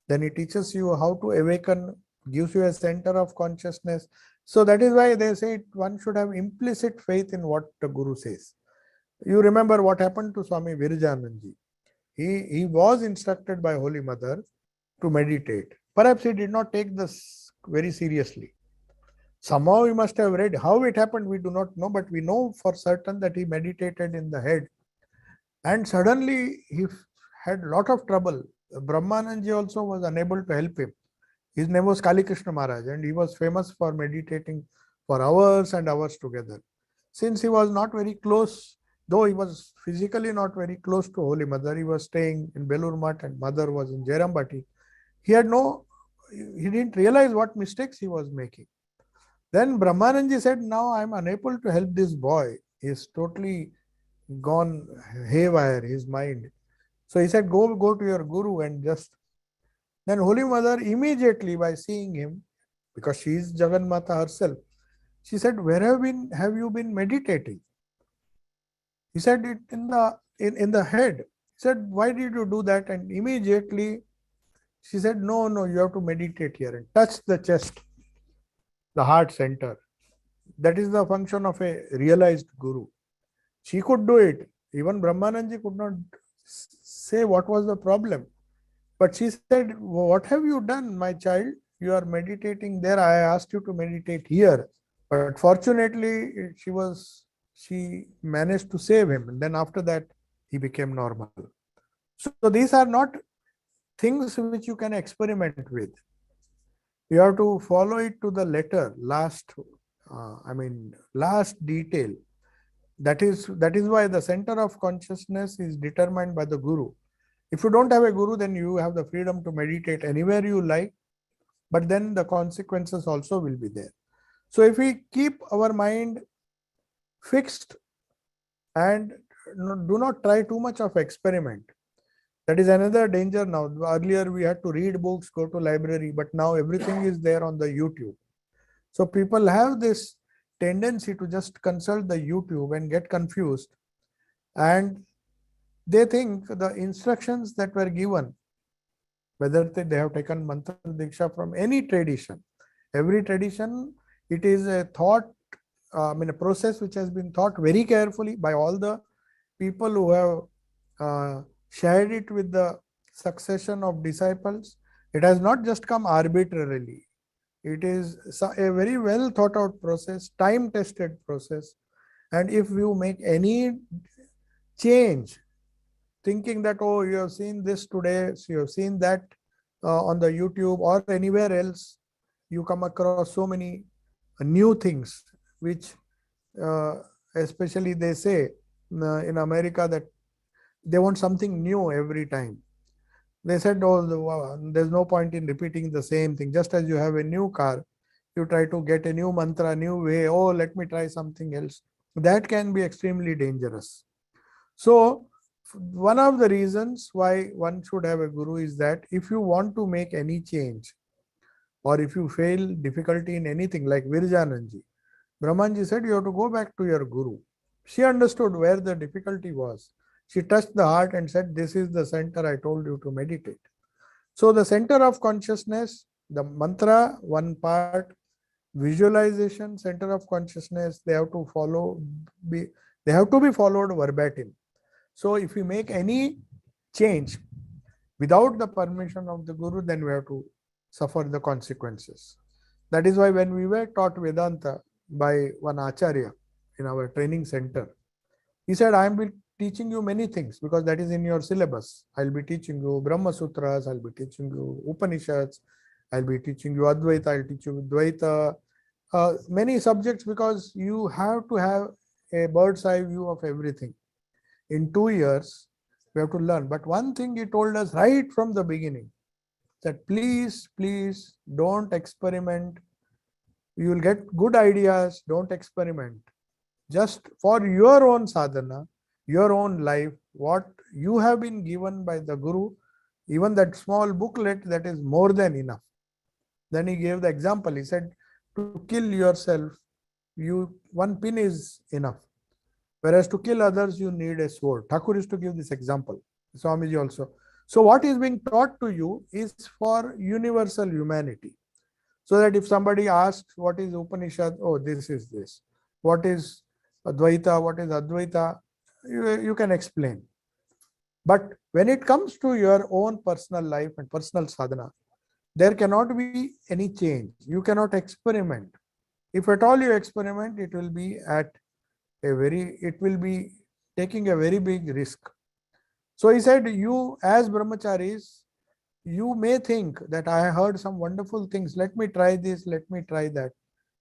then he teaches you how to awaken, gives you a center of consciousness. So that is why they say one should have implicit faith in what the guru says. You remember what happened to Swami Virajananji. He was instructed by Holy Mother to meditate. Perhaps he did not take this very seriously. Somehow he must have read. How it happened, we do not know, but we know for certain that he meditated in the head. And suddenly he had a lot of trouble. Brahmananji also was unable to help him. His name was Kali Krishna Maharaj, and he was famous for meditating for hours and hours together. Since he was not very close, though he was physically not very close to Holy Mother, he was staying in Belur Math and Mother was in Jairambati. He didn't realize what mistakes he was making. Then Brahmananji said, now I am unable to help this boy. He is totally gone haywire, his mind. So he said, go to your guru and just. Then Holy Mother immediately, by seeing him, because she is Jagannatha herself, she said, where have you been meditating? He said, it in the head. He said, why did you do that? And immediately she said, no, you have to meditate here and touch the chest, the heart center. That is the function of a realized guru. She could do it. Even Brahmananji could not say what was the problem. But she said, what have you done, my child? You are meditating there. I asked you to meditate here. But fortunately, she managed to save him. And then after that, he became normal. So these are not things which you can experiment with. You have to follow it to the letter, last detail. That is why the center of consciousness is determined by the guru. If you don't have a guru, then you have the freedom to meditate anywhere you like, but then the consequences also will be there. So if we keep our mind fixed and do not try too much of experiment, that is another danger now. Earlier we had to read books, go to library, but now everything is there on the YouTube. So people have this tendency to just consult the YouTube and get confused, and they think the instructions that were given, whether they have taken mantra diksha from any tradition, every tradition, it is a thought, a process which has been thought very carefully by all the people who have shared it with the succession of disciples. It has not just come arbitrarily. It is a very well thought out process, time tested process. And if you make any change, thinking that, oh, you have seen this today, so you have seen that on the YouTube or anywhere else, you come across so many new things, which especially they say in America that they want something new every time. They said, oh, there's no point in repeating the same thing. Just as you have a new car, you try to get a new mantra, new way. Oh, let me try something else. That can be extremely dangerous. So, one of the reasons why one should have a guru is that if you want to make any change, or if you fail difficulty in anything, like Virjananji, Brahmanji said, you have to go back to your guru. She understood where the difficulty was. She touched the heart and said, this is the center I told you to meditate. So the center of consciousness, the mantra, one part, visualization, center of consciousness, they have to follow, they have to be followed verbatim. So if we make any change without the permission of the guru, then we have to suffer the consequences. That is why when we were taught Vedanta by one Acharya in our training center, he said, I am teaching you many things because that is in your syllabus. I'll be teaching you Brahma Sutras, I'll be teaching you Upanishads, I'll be teaching you Advaita, I'll teach you Dvaita, many subjects, because you have to have a bird's eye view of everything. In 2 years, we have to learn. But one thing he told us right from the beginning, that please, please don't experiment. You will get good ideas, don't experiment. Just for your own sadhana, your own life, what you have been given by the Guru, even that small booklet, that is more than enough. Then he gave the example. He said, to kill yourself, one pin is enough. Whereas to kill others, you need a sword. Thakur used to give this example. Swamiji also. So what is being taught to you is for universal humanity. So that if somebody asks, what is Upanishad? Oh, this is this. What is Advaita? What is Advaita? You can explain. But when it comes to your own personal life and personal sadhana, there cannot be any change. You cannot experiment. If at all you experiment, it will be taking a very big risk. So he said, you as brahmacharis, you may think that I heard some wonderful things. Let me try this, let me try that.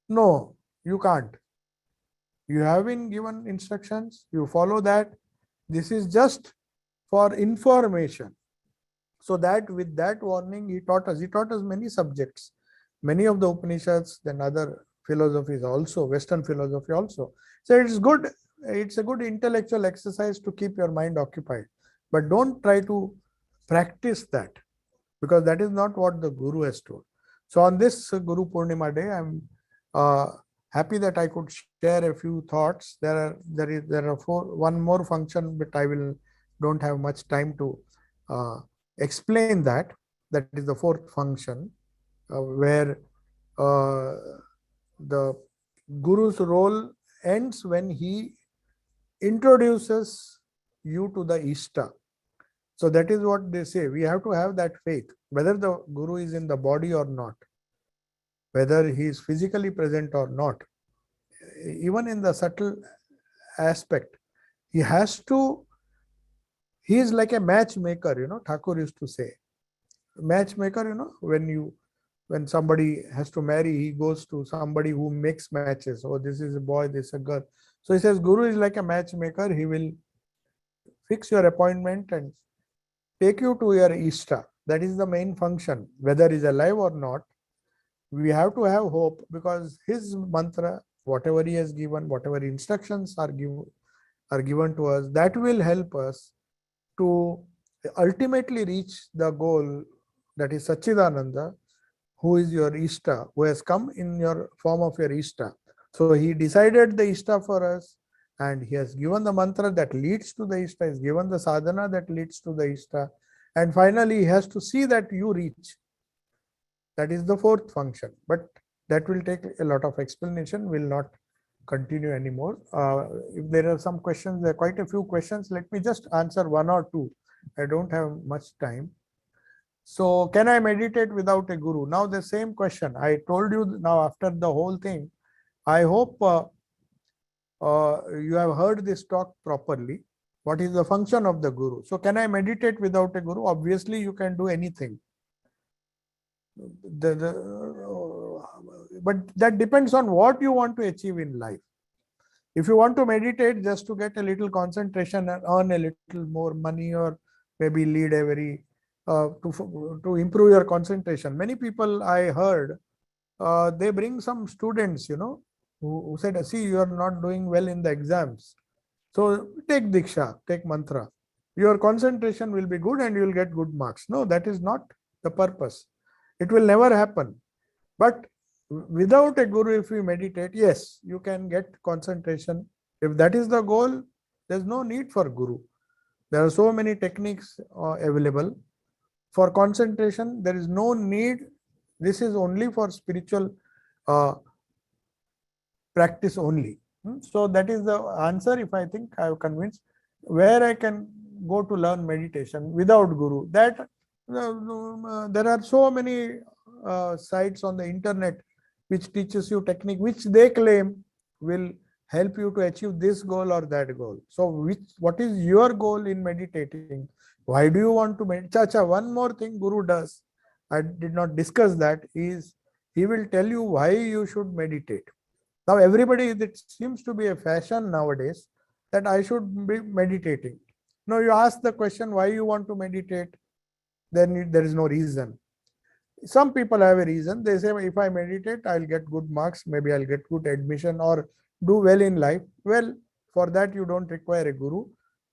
No, you can't. You have been given instructions, you follow that. This is just for information. So that with that warning, he taught us many subjects, many of the Upanishads, then other philosophies also, Western philosophy also. So it's a good intellectual exercise to keep your mind occupied. But don't try to practice that, because that is not what the Guru has told. So on this Guru Purnima day, I'm happy that I could share a few thoughts. There are one more function, but don't have much time to explain that. That is the fourth function, where the Guru's role ends when he introduces you to the Ishta. So that is what they say. We have to have that faith, whether the Guru is in the body or not, whether he is physically present or not. Even in the subtle aspect, he is like a matchmaker, Thakur used to say. Matchmaker, when somebody has to marry, he goes to somebody who makes matches. Oh, this is a boy, this is a girl. So he says, Guru is like a matchmaker. He will fix your appointment and take you to your Ishta. That is the main function. Whether he is alive or not, we have to have hope, because his mantra, whatever he has given, whatever instructions are given to us, that will help us to ultimately reach the goal, that is Satchidananda, who is your Ishta, who has come in your form of your Ishta. So he decided the Ishta for us, and he has given the mantra that leads to the Ishta, he has given the sadhana that leads to the Ishta, and finally he has to see that you reach. That is the fourth function, but that will take a lot of explanation, will not continue anymore. If there are some questions, there are quite a few questions. Let me just answer one or two. I don't have much time. So can I meditate without a guru? Now the same question. I told you now after the whole thing, I hope you have heard this talk properly. What is the function of the guru? So can I meditate without a guru? Obviously you can do anything. But that depends on what you want to achieve in life. If you want to meditate just to get a little concentration and earn a little more money, or maybe lead a very to improve your concentration. Many people I heard, they bring some students, who said, see, you are not doing well in the exams. So take Diksha, take mantra. Your concentration will be good and you will get good marks. No, that is not the purpose. It will never happen. But without a guru, if you meditate, yes, you can get concentration. If that is the goal, there's no need for guru. There are so many techniques available. For concentration, there is no need. This is only for spiritual uh, practice only. So that is the answer. If I think I have convinced, where I can go to learn meditation without guru. That there are so many sites on the internet which teaches you technique which they claim will help you to achieve this goal or that goal. So what is your goal in meditating? Why do you want to meditate? Chacha, one more thing Guru does, I did not discuss that, is he will tell you why you should meditate. Now everybody, it seems to be a fashion nowadays that I should be meditating. No, you ask the question why you want to meditate, then there is no reason. Some people have a reason. They say, if I meditate, I'll get good marks, maybe I'll get good admission or do well in life. Well, for that, you don't require a guru.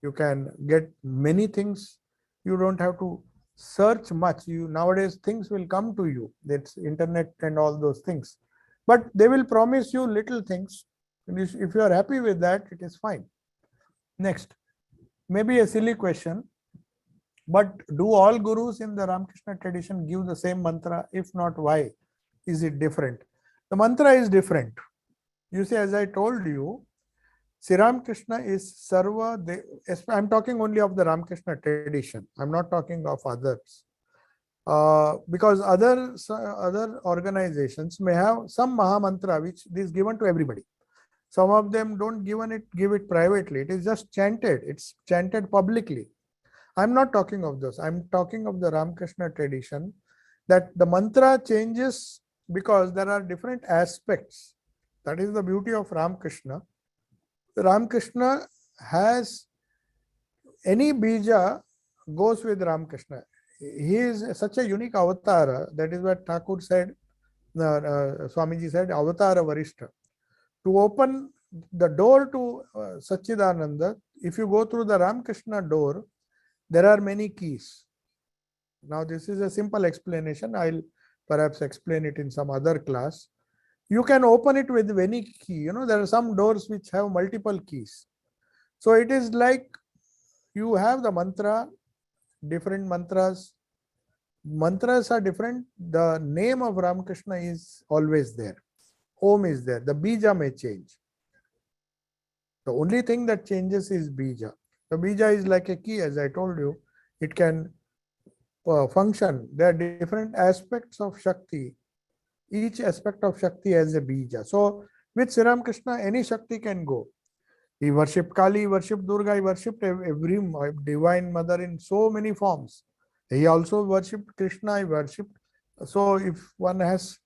You can get many things. You don't have to search much. Nowadays, things will come to you. That's internet and all those things. But they will promise you little things. If you are happy with that, it is fine. Next, maybe a silly question. But do all gurus in the Ramakrishna tradition give the same mantra? If not, why is it different? The mantra is different. You see, as I told you, Sri Ramakrishna is Sarva. I'm talking only of the Ramakrishna tradition. I'm not talking of others. Because other organizations may have some Maha Mantra which is given to everybody. Some of them don't give it privately. It is just chanted. It's chanted publicly. I'm not talking of those. I'm talking of the Ramakrishna tradition, that the mantra changes because there are different aspects. That is the beauty of Ramakrishna. Ramakrishna has any bija goes with Ramakrishna. He is such a unique avatar. That is what Thakur said, Swamiji said, Avatara Varishta. To open the door to Satchidananda, if you go through the Ramakrishna door, there are many keys. Now, this is a simple explanation. I'll perhaps explain it in some other class. You can open it with any key. There are some doors which have multiple keys. So it is like you have the mantra, different mantras. Mantras are different. The name of Ramakrishna is always there. Om is there. The bija may change. The only thing that changes is bija. The bija is like a key, as I told you. It can function. There are different aspects of Shakti. Each aspect of Shakti has a bija. So with Sri Ramakrishna, any Shakti can go. He worshipped Kali, he worshipped Durga, he worshipped every divine mother in so many forms. He also worshipped Krishna, he worshipped. So if one has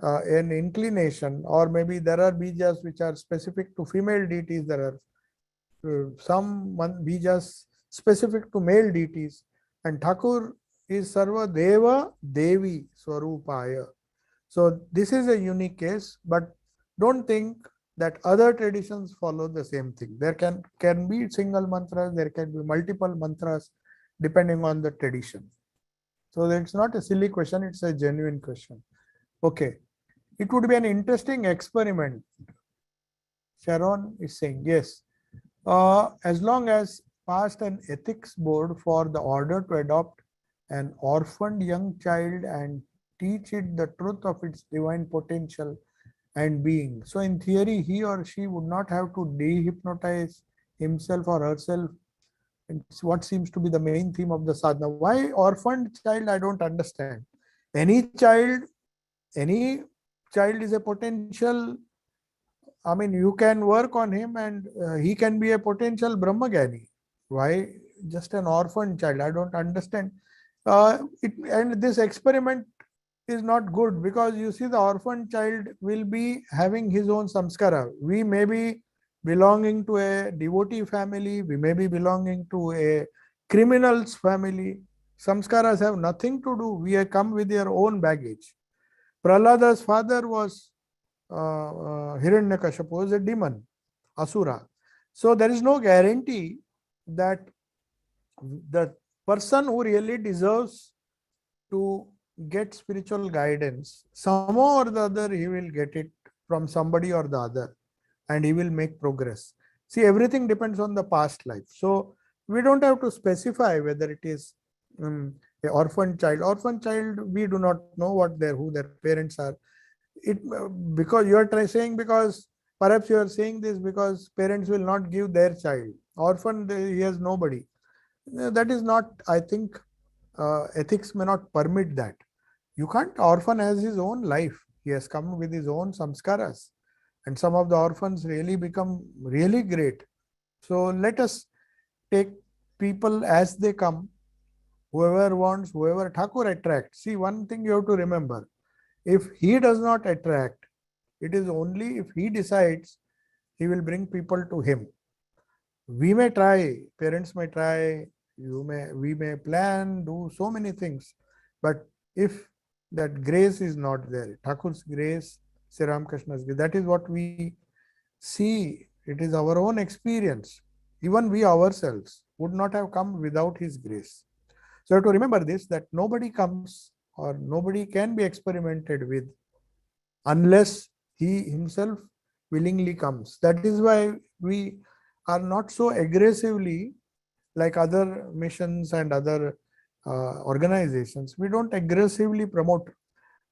an inclination, or maybe there are bijas which are specific to female deities, there are some bijas specific to male deities, and Thakur is Sarva Deva Devi Swarupaya. So this is a unique case, but don't think that other traditions follow the same thing. There can be single mantras, there can be multiple mantras depending on the tradition. So it's not a silly question, it's a genuine question. Okay, it would be an interesting experiment. Sharon is saying, yes. As long as passed an ethics board for the order to adopt an orphaned young child and teach it the truth of its divine potential and being. So in theory, he or she would not have to dehypnotize himself or herself. It's what seems to be the main theme of the sadhana. Why orphaned child? I don't understand. Any child is a potential. I mean, you can work on him and he can be a potential Brahmagani. Why just an orphan child? I don't understand. And this experiment is not good, because you see, the orphan child will be having his own samskara. We may be belonging to a devotee family, we may be belonging to a criminal's family. Samskaras have nothing to do. We have come with your own baggage. Prahlada's father was Hiranyakashipu, was a demon, Asura. So there is no guarantee that the person who really deserves to get spiritual guidance, somehow or the other, he will get it from somebody or the other, and he will make progress. See, everything depends on the past life. So we don't have to specify whether it is a orphan child. Orphan child, we do not know who their parents are. It because you are saying, because perhaps you are saying this because parents will not give their child. Orphan, he has nobody. That is not, I think, ethics may not permit that. You can't. Orphan has his own life. He has come with his own samskaras, and some of the orphans really become really great. So let us take people as they come. Whoever wants, whoever Thakur attracts. See, one thing you have to remember: if he does not attract, it is only if he decides he will bring people to him. We may try, parents may try, we may plan, do so many things, but if that grace is not there, Thakur's grace, Sri Ramakrishna's grace, that is what we see. It is our own experience. Even we ourselves would not have come without his grace. So you have to remember this, that nobody comes or nobody can be experimented with unless he himself willingly comes. That is why we are not so aggressively like other missions and other organizations. We don't aggressively promote.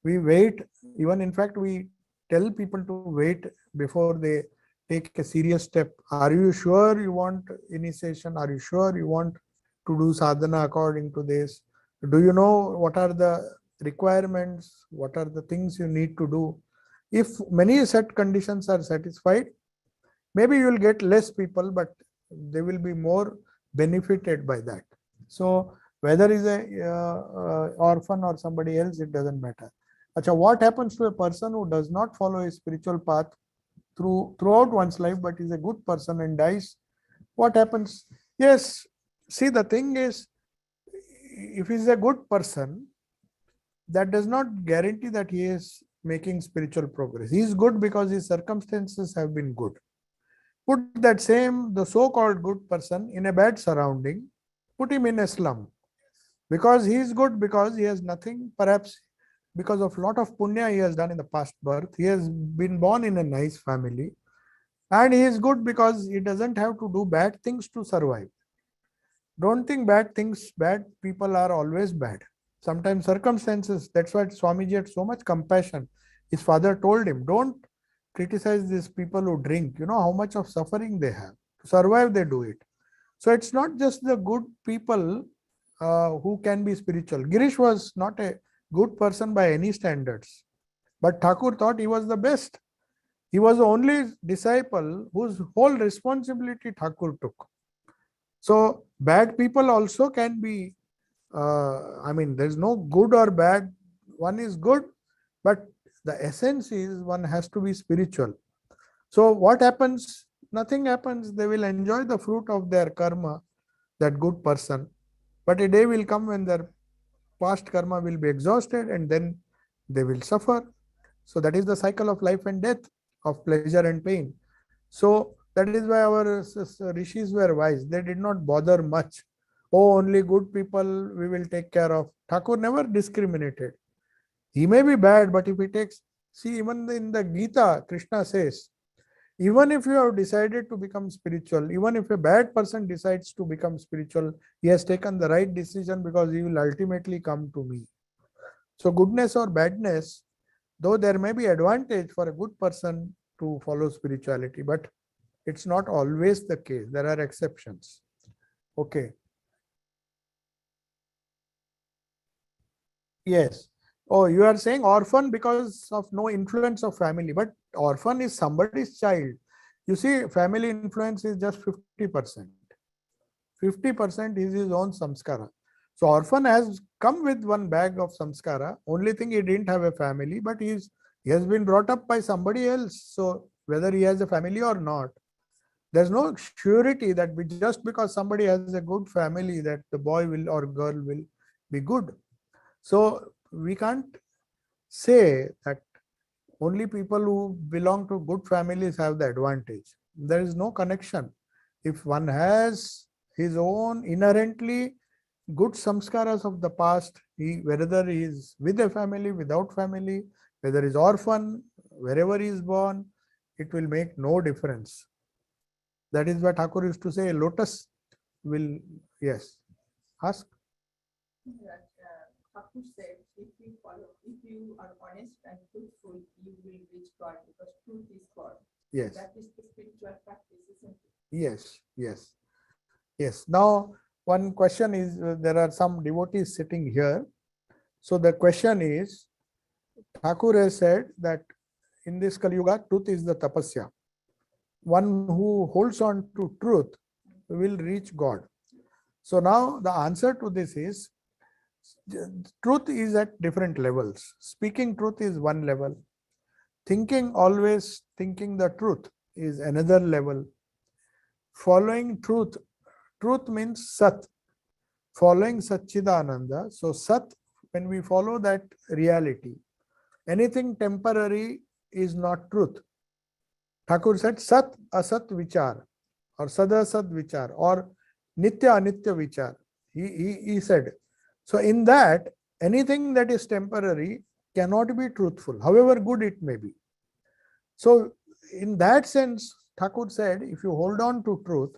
We wait. Even in fact, we tell people to wait before they take a serious step. Are you sure you want initiation? Are you sure you want to do sadhana according to this? Do you know what are the requirements? What are the things you need to do? If many set conditions are satisfied, maybe you will get less people, but they will be more benefited by that. So whether is a orphan or somebody else, it doesn't matter. Achha, what happens to a person who does not follow a spiritual path throughout one's life, but is a good person and dies? What happens? Yes, see, the thing is, if he's a good person, that does not guarantee that he is making spiritual progress. He is good because his circumstances have been good. Put the so-called good person in a bad surrounding, put him in a slum. Because he is good, because he has nothing, perhaps because of lot of punya he has done in the past birth. He has been born in a nice family. And he is good because he doesn't have to do bad things to survive. Don't think bad people are always bad. Sometimes circumstances, that's why Swamiji had so much compassion. His father told him, don't criticize these people who drink. You know how much of suffering they have. To survive, they do it. So it's not just the good people who can be spiritual. Girish was not a good person by any standards. But Thakur thought he was the best. He was the only disciple whose whole responsibility Thakur took. So bad people also can be, there's no good or bad. One is good, but the essence is one has to be spiritual. So what happens? Nothing happens. They will enjoy the fruit of their karma, that good person. But a day will come when their past karma will be exhausted and then they will suffer. So that is the cycle of life and death, of pleasure and pain. So that is why our rishis were wise. They did not bother much. Oh, only good people we will take care of. Thakur never discriminated. He may be bad, but if he takes, see, even in the Gita, Krishna says, even if you have decided to become spiritual, even if a bad person decides to become spiritual, he has taken the right decision because he will ultimately come to me. So goodness or badness, though there may be advantage for a good person to follow spirituality, but it's not always the case. There are exceptions. Okay. Yes. Oh, you are saying orphan because of no influence of family, but orphan is somebody's child. You see, family influence is just 50%. 50% is his own samskara. So orphan has come with one bag of samskara. Only thing, he didn't have a family, but he has been brought up by somebody else. So whether he has a family or not, there's no surety that just because somebody has a good family that the boy will or girl will be good. So we can't say that only people who belong to good families have the advantage. There is no connection. If one has his own inherently good samskaras of the past, whether he is with a family, without family, whether he is orphan, wherever he is born, it will make no difference. That is what Thakur used to say, a lotus will, yes, ask.
That Thakur said, if you are honest and truthful, you will reach God because truth is God.
Yes.
That is the spiritual practice, isn't it?
Yes, yes, yes. Now, one question is, there are some devotees sitting here. So the question is, Thakur has said that in this Kali Yuga, truth is the tapasya. One who holds on to truth will reach God. So now the answer to this is, truth is at different levels. Speaking truth is one level. Always thinking the truth is another level. Following truth, truth means Sat, following Satchidananda. So Sat, when we follow that reality, anything temporary is not truth. Thakur said Sat Asat Vichar or Sadasad Vichar or Nitya Anitya Vichar. He said. So in that, anything that is temporary cannot be truthful, however good it may be. So in that sense, Thakur said, if you hold on to truth,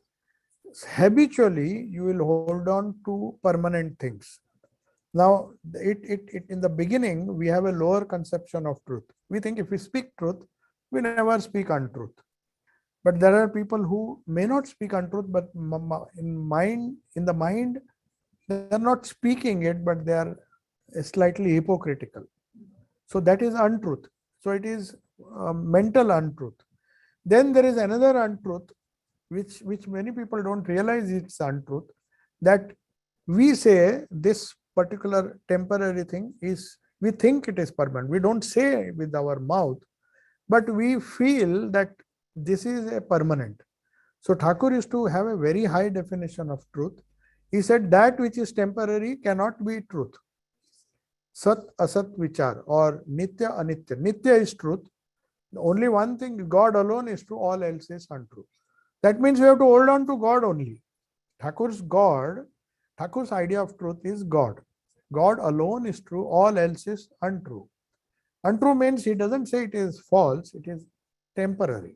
habitually you will hold on to permanent things. Now, in the beginning, we have a lower conception of truth. We think if we speak truth, we never speak untruth. But there are people who may not speak untruth, but in the mind, they are not speaking it, but they are slightly hypocritical. So that is untruth. So it is mental untruth. Then there is another untruth, which many people don't realize it's untruth, that we say this particular temporary thing is, we think it is permanent. We don't say with our mouth, but we feel that this is a permanent. So Thakur used to have a very high definition of truth. He said that which is temporary cannot be truth. Sat Asat Vichar or Nitya Anitya. Nitya is truth. Only one thing, God alone is true, all else is untrue. That means we have to hold on to God only. Thakur's idea of truth is God. God alone is true, all else is untrue. Untrue means he doesn't say it is false, it is temporary.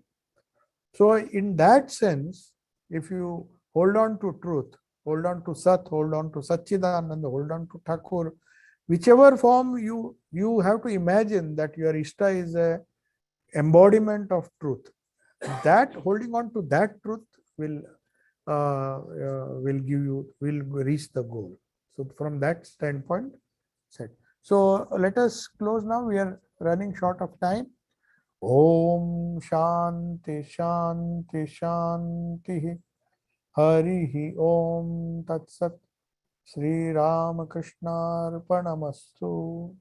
So in that sense, if you hold on to truth, hold on to Sat, hold on to Satchidananda, hold on to Thakur, whichever form you have to imagine that your Ishta is a embodiment of truth. That holding on to that truth will reach the goal. So from that standpoint, said. So let us close now. We are running short of time. Om Shanti Shanti Shanti Harihi Om Tat Sat Sri Ramakrishna Arpanamastu.